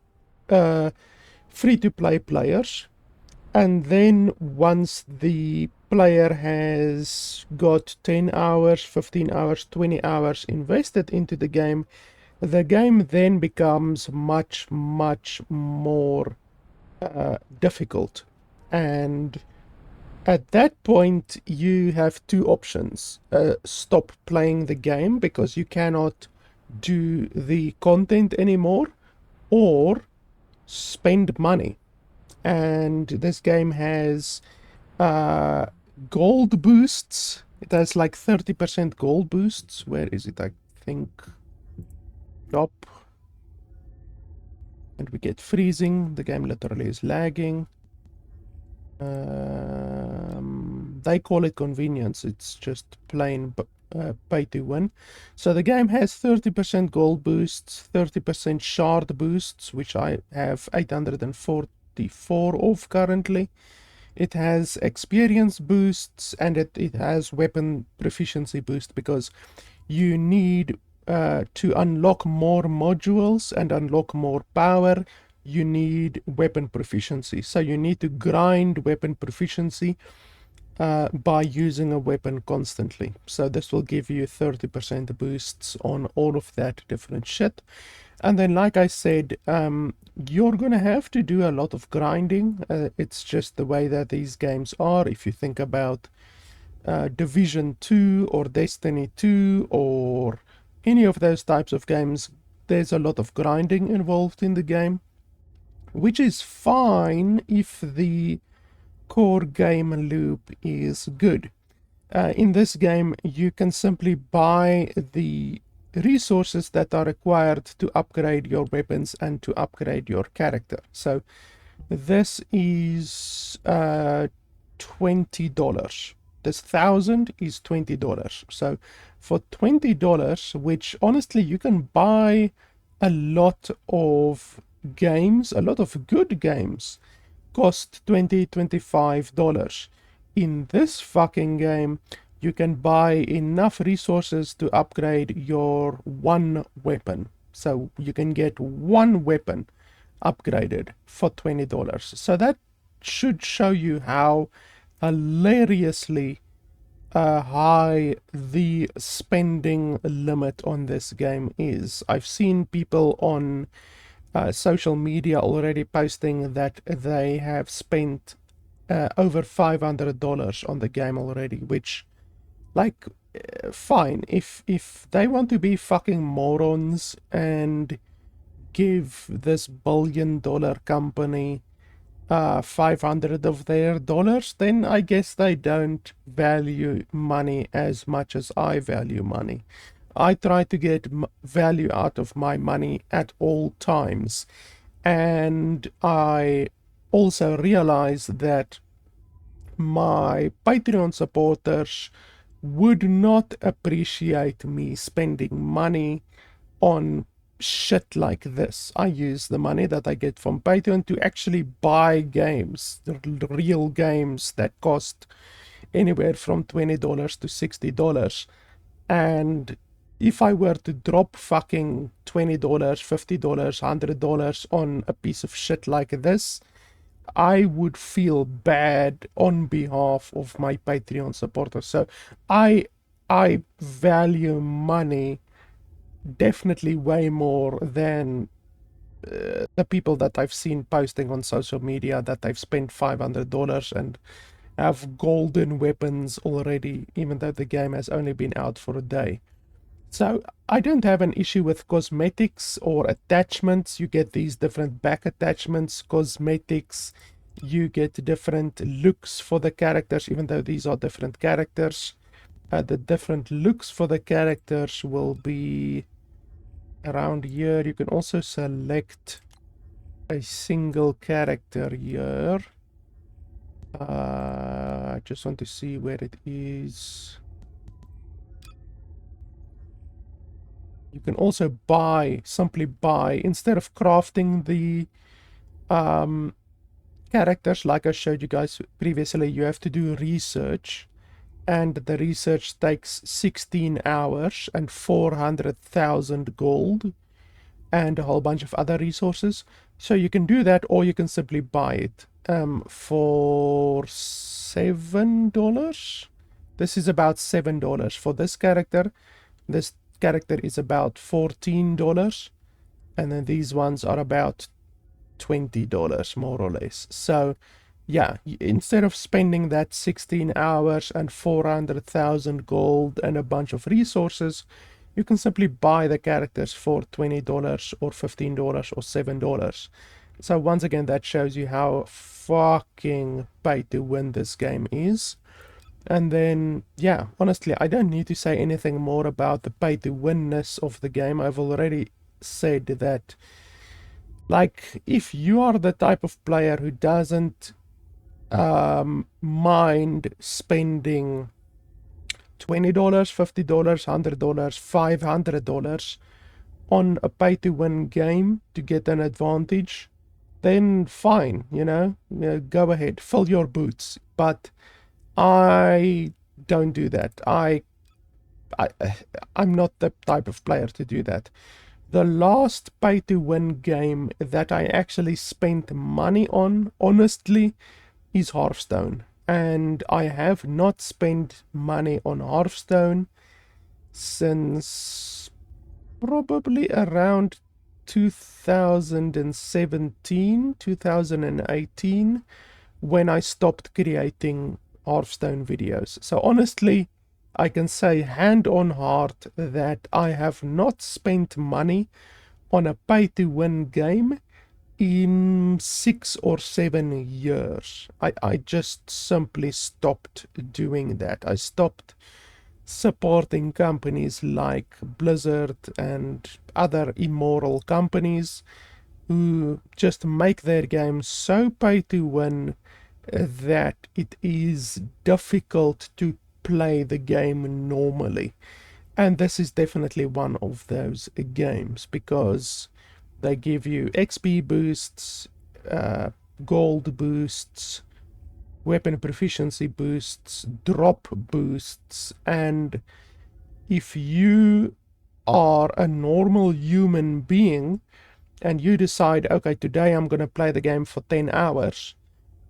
free-to-play players, and then once the player has got 10 hours, 15 hours, 20 hours invested into the game then becomes much more difficult. And at that point you have two options: stop playing the game because you cannot do the content anymore, or spend money. And this game has gold boosts. It has like 30% gold boosts. Where is it? I think drop, and we get freezing. The game literally is lagging. They call it convenience. It's just plain pay to win. So the game has 30% gold boosts, 30% shard boosts, which I have 844 of currently. It has experience boosts, and it has weapon proficiency boost, because you need to unlock more modules and unlock more power, you need weapon proficiency. So you need to grind weapon proficiency by using a weapon constantly. So this will give you 30% boosts on all of that different shit. And then, like I said, you're gonna have to do a lot of grinding. It's just the way that these games are. If you think about Division 2 or Destiny 2 or any of those types of games, there's a lot of grinding involved in the game, which is fine if the core game loop is good. In this game, you can simply buy the resources that are required to upgrade your weapons and to upgrade your character. So this is $20. This 1,000 is $20. So for $20, which honestly you can buy a lot of games, a lot of good games, cost $25. In this fucking game, you can buy enough resources to upgrade your one weapon. So you can get one weapon upgraded for $20. So that should show you how hilariously high the spending limit on this game is. I've seen people on social media already posting that they have spent over $500 on the game already, which, like, fine, if they want to be fucking morons and give this billion-dollar company 500 of their dollars, then I guess they don't value money as much as I value money. I try to get value out of my money at all times, and I also realize that my Patreon supporters would not appreciate me spending money on shit like this. I use the money that I get from Patreon to actually buy games, the real games that cost anywhere from $20 to $60. And if I were to drop fucking $20, $50, $100 on a piece of shit like this, I would feel bad on behalf of my Patreon supporters. So I value money definitely way more than the people that I've seen posting on social media that they've spent $500 and have golden weapons already, even though the game has only been out for a day. So I don't have an issue with cosmetics or attachments. You get these different back attachments, cosmetics, you get different looks for the characters, even though these are different characters. The different looks for the characters will be around here. You can also select a single character here. I just want to see where it is. You can also buy, simply buy, instead of crafting the characters like I showed you guys previously, you have to do research, and the research takes 16 hours and 400,000 gold and a whole bunch of other resources. So you can do that, or you can simply buy it for $7. This is about $7 for this character. This character is about $14, and then these ones are about $20 more or less. So yeah, instead of spending that 16 hours and 400,000 gold and a bunch of resources, you can simply buy the characters for $20 or $15 or $7. So once again, that shows you how fucking pay to win this game is. And then, yeah, honestly, I don't need to say anything more about the pay to winness of the game. I've already said that, like, if you are the type of player who doesn't mind spending $20, $50, $100, $500 on a pay to win game to get an advantage, then fine, you know, go ahead, fill your boots. But I don't do that. I'm not the type of player to do that. The last pay to win game that I actually spent money on, honestly, is Hearthstone. And I have not spent money on Hearthstone since probably around 2017, 2018, when I stopped creating Hearthstone videos. So honestly, I can say hand on heart that I have not spent money on a pay to win game in 6 or 7 years. I just simply stopped doing that. I stopped supporting companies like Blizzard and other immoral companies who just make their games so pay to win that it is difficult to play the game normally. And this is definitely one of those games, because they give you XP boosts, gold boosts, weapon proficiency boosts, drop boosts, and if you are a normal human being and you decide, okay, today I'm going to play the game for 10 hours,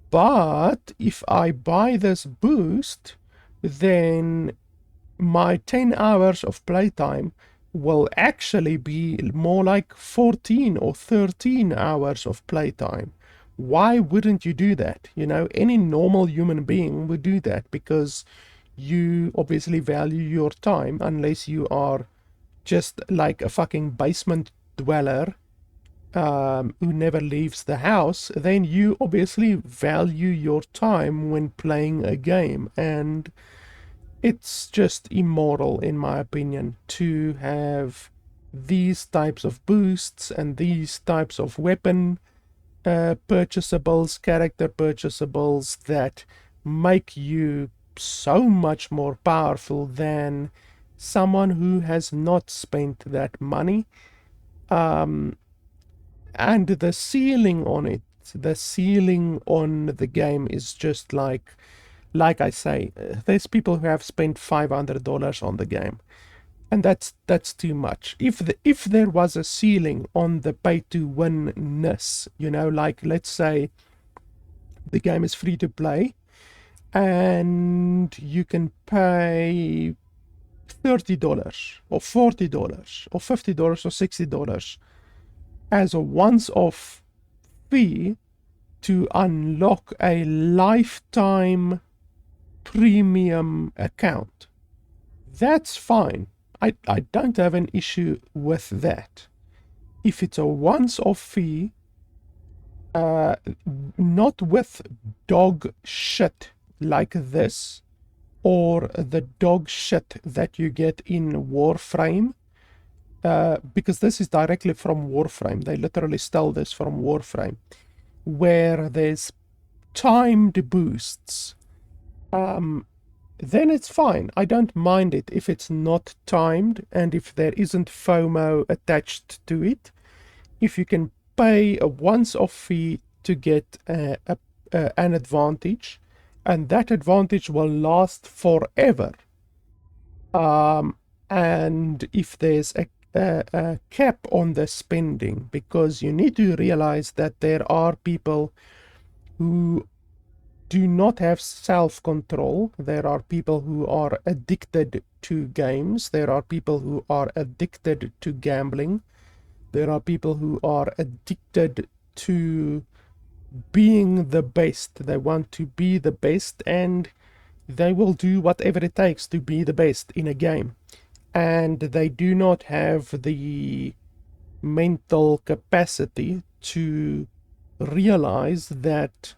but if I buy this boost, then my 10 hours of playtime will actually be more like 14 or 13 hours of playtime. Why wouldn't you do that? You know, any normal human being would do that, because you obviously value your time, unless you are just like a fucking basement dweller who never leaves the house. Then you obviously value your time when playing a game, and it's just immoral, in my opinion, to have these types of boosts and these types of weapon purchasables, character purchasables, that make you so much more powerful than someone who has not spent that money. And the ceiling on it, the ceiling on the game is just like I say, there's people who have spent $500 on the game, and that's too much. If there was a ceiling on the pay to winness, you know, like let's say The game is free to play, and you can pay $30 or $40 or $50 or $60 as a once-off fee to unlock a lifetime premium account. That's fine. I don't have an issue with that. If it's a once-off fee, not with dog shit like this, or the dog shit that you get in Warframe, because this is directly from Warframe. They literally stole this from Warframe, where there's timed boosts. Then it's fine. I don't mind it if it's not timed and if there isn't FOMO attached to it. If you can pay a once-off fee to get an advantage, and that advantage will last forever. And if there's a cap on the spending, because you need to realize that there are people who do not have self-control. There are people who are addicted to games. There are people who are addicted to gambling. There are people who are addicted to being the best. They want to be the best, and they will do whatever it takes to be the best in a game. And they do not have the mental capacity to realize that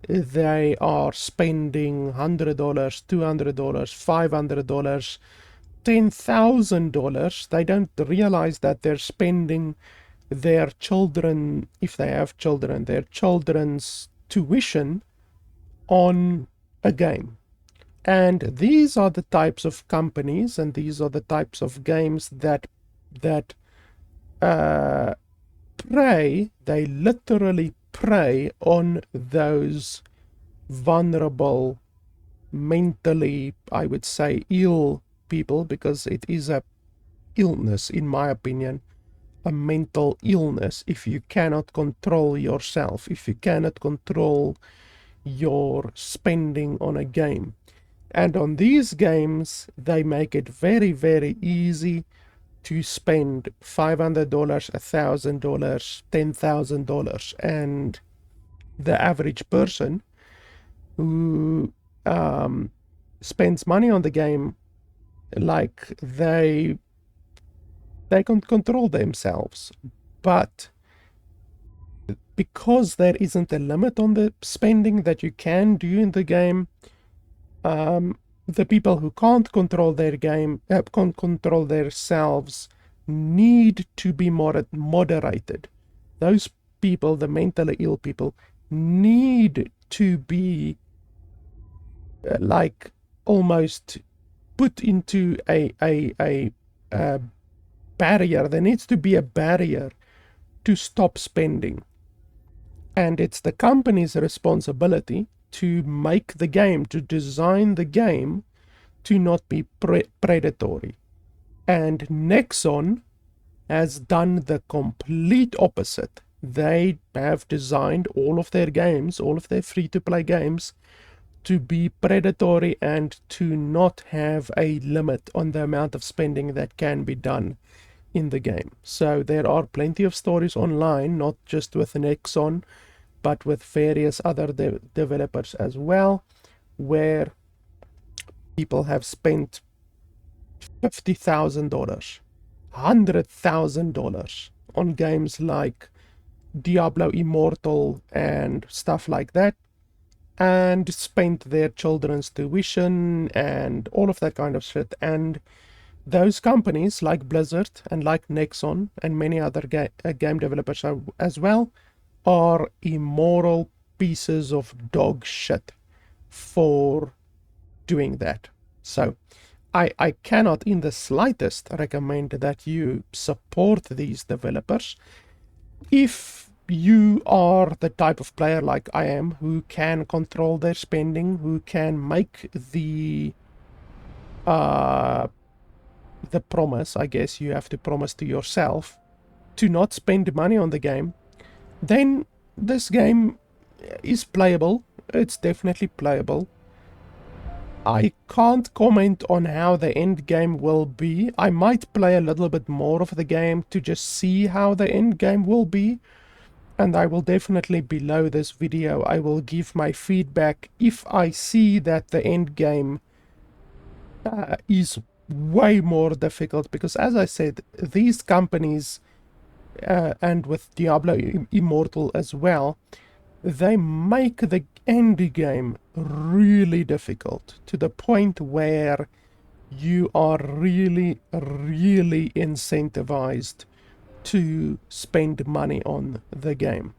they are spending $100, $200, $500, $10,000. They don't realize that they're spending their children, if they have children, their children's tuition on a game. And these are the types of companies, and these are the types of games that prey, they literally prey on those vulnerable, mentally, I would say, ill people, because it is a illness, in my opinion, a mental illness. If you cannot control yourself, if you cannot control your spending on a game. And on these games, they make it very, very easy to spend $500, $1,000, $10,000. And the average person who spends money on the game, like they can control themselves. But because there isn't a limit on the spending that you can do in the game, the people who can't control their game, can't control themselves, need to be moderated. Those people, the mentally ill people, need to be like almost put into a barrier. There needs to be a barrier to stop spending. And it's the company's responsibility to make the game, to design the game to not be predatory. And Nexon has done the complete opposite. They have designed all of their games, all of their free-to-play games, to be predatory and to not have a limit on the amount of spending that can be done in the game. So there are plenty of stories online, not just with Nexon, but with various other developers as well, where people have spent $50,000, $100,000 on games like Diablo Immortal and stuff like that, and spent their children's tuition and all of that kind of shit. And those companies like Blizzard and like Nexon and many other game developers as well are immoral pieces of dog shit for doing that. So I cannot in the slightest recommend that you support these developers. If you are the type of player like I am, who can control their spending, who can make the promise, I guess you have to promise to yourself to not spend money on the game, then this game is playable. It's definitely playable. I can't comment on how the end game will be. I might play a little bit more of the game to just see how the end game will be. And I will definitely, below this video, I will give my feedback if I see that the end game is way more difficult. Because as I said, these companies, and with Diablo Immortal as well, they make the end game really difficult to the point where you are really, really incentivized to spend money on the game.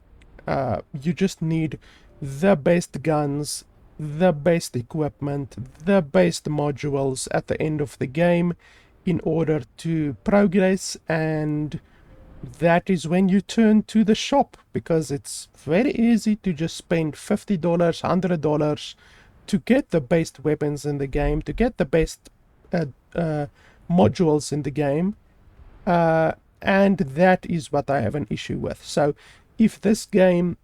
You just need the best guns, the best equipment, the best modules at the end of the game in order to progress, and that is when you turn to the shop, because it's very easy to just spend $50, $100 to get the best weapons in the game, to get the best modules in the game, and that is what I have an issue with. So if this game,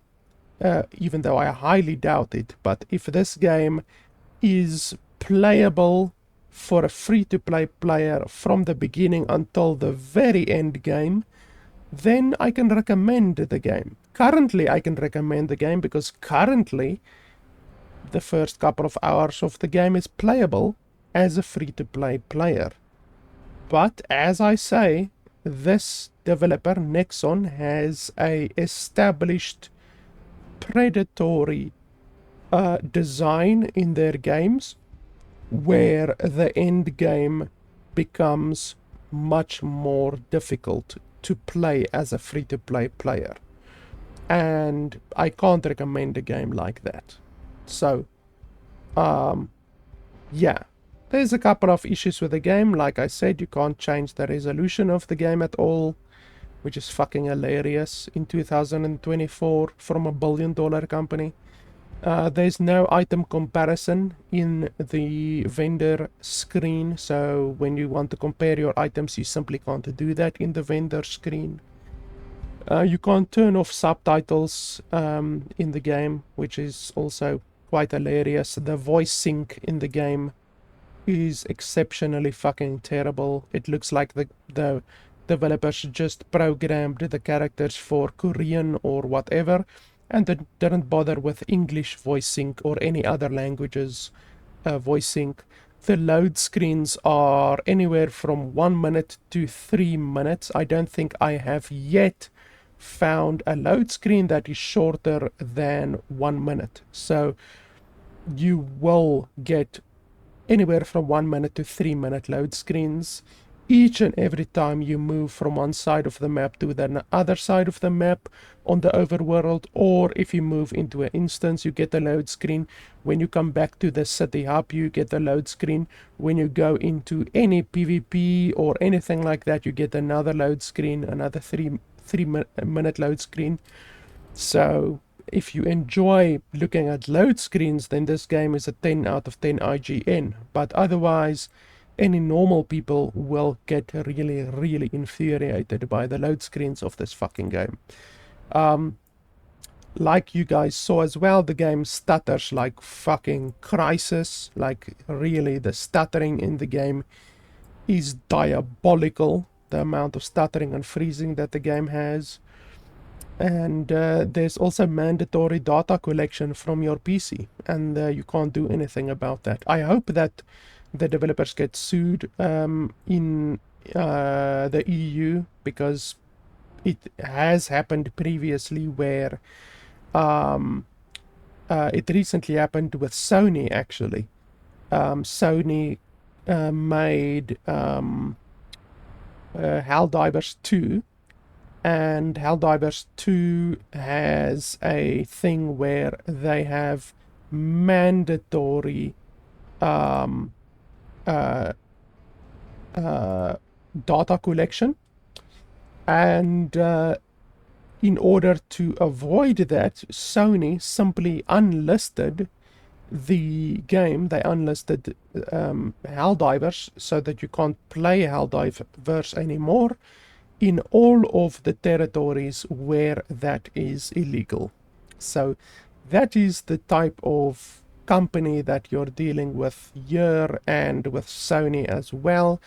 even though I highly doubt it, but if this game is playable for a free-to-play player from the beginning until the very end game, then I can recommend the game. Currently, I can recommend the game because currently the first couple of hours of the game is playable as a free-to-play player. But as I say, this developer, Nexon, has a established predatory design in their games where the end game becomes much more difficult to play as a free-to-play player, and I can't recommend a game like that. So yeah, there's a couple of issues with the game. Like I said, you can't change the resolution of the game at all, which is fucking hilarious in 2024 from a billion-dollar company. There's no item comparison in the vendor screen, so when you want to compare your items, you simply can't do that in the vendor screen. You can't turn off subtitles in the game, which is also quite hilarious. The voice sync in the game is exceptionally fucking terrible. It looks like the developers just programmed the characters for Korean or whatever, and they didn't bother with English voice sync or any other languages voice sync. The load screens are anywhere from 1 minute to 3 minutes. I don't think I have yet found a load screen that is shorter than 1 minute. So you will get anywhere from 1 minute to 3 minute load screens each and every time you move from one side of the map to the other side of the map on the overworld, or if you move into an instance, you get a load screen. When you come back to the city hub, you get a load screen. When you go into any PvP or anything like that, you get another load screen, another 3 minute load screen. So if you enjoy looking at load screens, then this game is a 10 out of 10 IGN. But otherwise, any normal people will get really, really infuriated by the load screens of this fucking game. Like you guys saw as well, the game stutters like fucking crisis. Like, really, the stuttering in the game is diabolical. The amount of stuttering and freezing that the game has. And there's also mandatory data collection from your PC, and you can't do anything about that. I hope that the developers get sued in the EU, because it has happened previously where it recently happened with Sony, actually. Sony made Helldivers 2, and Helldivers 2 has a thing where they have mandatory data collection, and in order to avoid that, Sony simply unlisted the game. They unlisted Helldivers so that you can't play Helldivers anymore in all of the territories where that is illegal. So that is the type of company that you're dealing with here, and with Sony as well.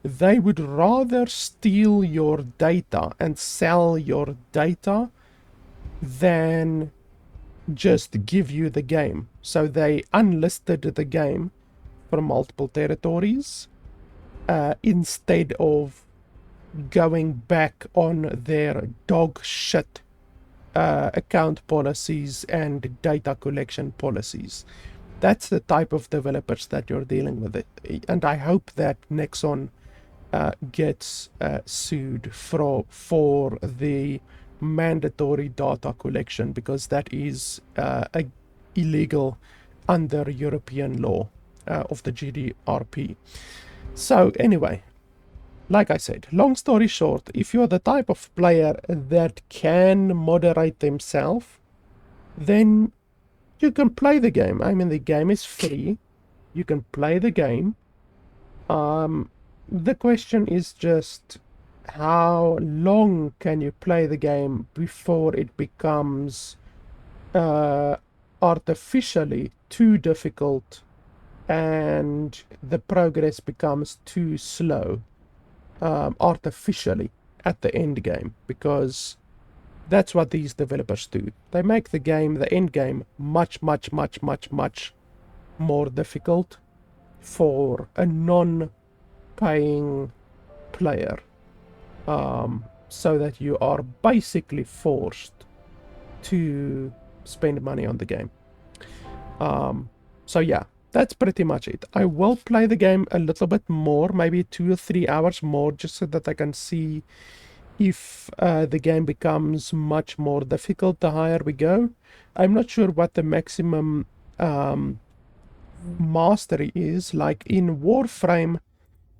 They would rather steal your data and sell your data than just give you the game. So they unlisted the game from multiple territories instead of going back on their dog shit account policies and data collection policies. That's the type of developers that you're dealing with. And I hope that Nexon gets sued for the mandatory data collection, because that is illegal under European law of the GDPR. So anyway, like I said, long story short, if you're the type of player that can moderate themselves, then you can play the game. I mean, the game is free. You can play the game. The question is just, how long can you play the game before it becomes artificially too difficult and the progress becomes too slow artificially at the end game, because that's what these developers do. They make the game, the end game, much more difficult for a non-paying player, so that you are basically forced to spend money on the game. So yeah, that's pretty much it. I will play the game a little bit more, maybe 2 or 3 hours more, just so that I can see if the game becomes much more difficult the higher we go. I'm not sure what the maximum mastery is. Like in Warframe,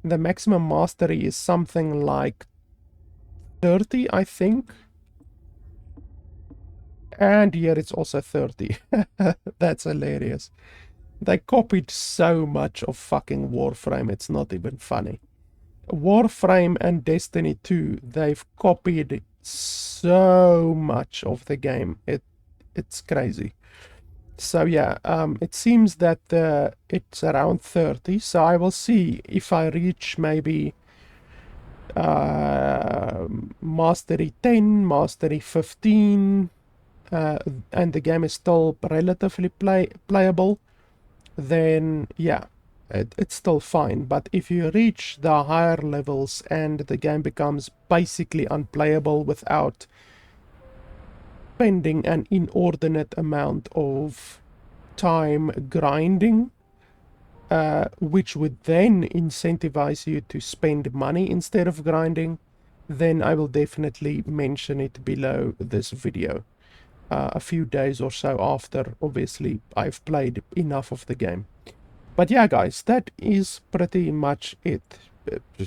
the maximum mastery is something like 30, I think. And here it's also 30. That's hilarious. They copied so much of fucking Warframe, it's not even funny. Warframe and Destiny 2, they've copied so much of the game. It's crazy. So yeah, it seems that it's around 30, so I will see if I reach maybe Mastery 10, Mastery 15, and the game is still relatively playable, then yeah, it's still fine. But if you reach the higher levels and the game becomes basically unplayable without spending an inordinate amount of time grinding, which would then incentivize you to spend money instead of grinding, then I will definitely mention it below this video. A few days or so after, obviously, I've played enough of the game. But yeah, guys, that is pretty much it.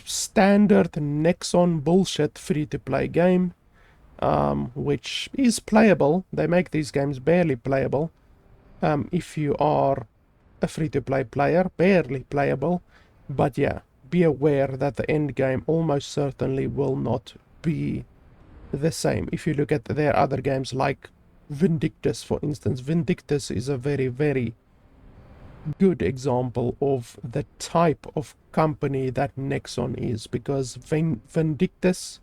Standard Nexon bullshit free-to-play game, which is playable. They make these games barely playable. If you are a free-to-play player, barely playable. But yeah, be aware that the end game almost certainly will not be the same. If you look at their other games like Vindictus, for instance, Vindictus is a very good example of the type of company that Nexon is, because Vindictus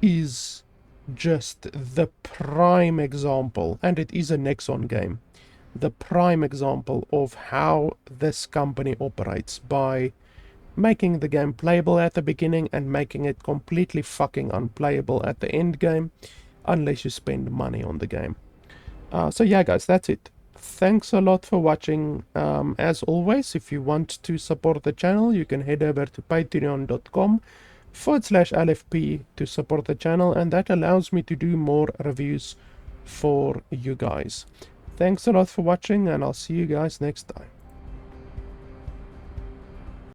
is just the prime example, and it is a Nexon game, the prime example of how this company operates, by making the game playable at the beginning and making it completely fucking unplayable at the end game, unless you spend money on the game. So yeah, guys, that's it. Thanks a lot for watching. As always, if you want to support the channel, you can head over to patreon.com/LFP to support the channel, and that allows me to do more reviews for you guys. Thanks a lot for watching, and I'll see you guys next time.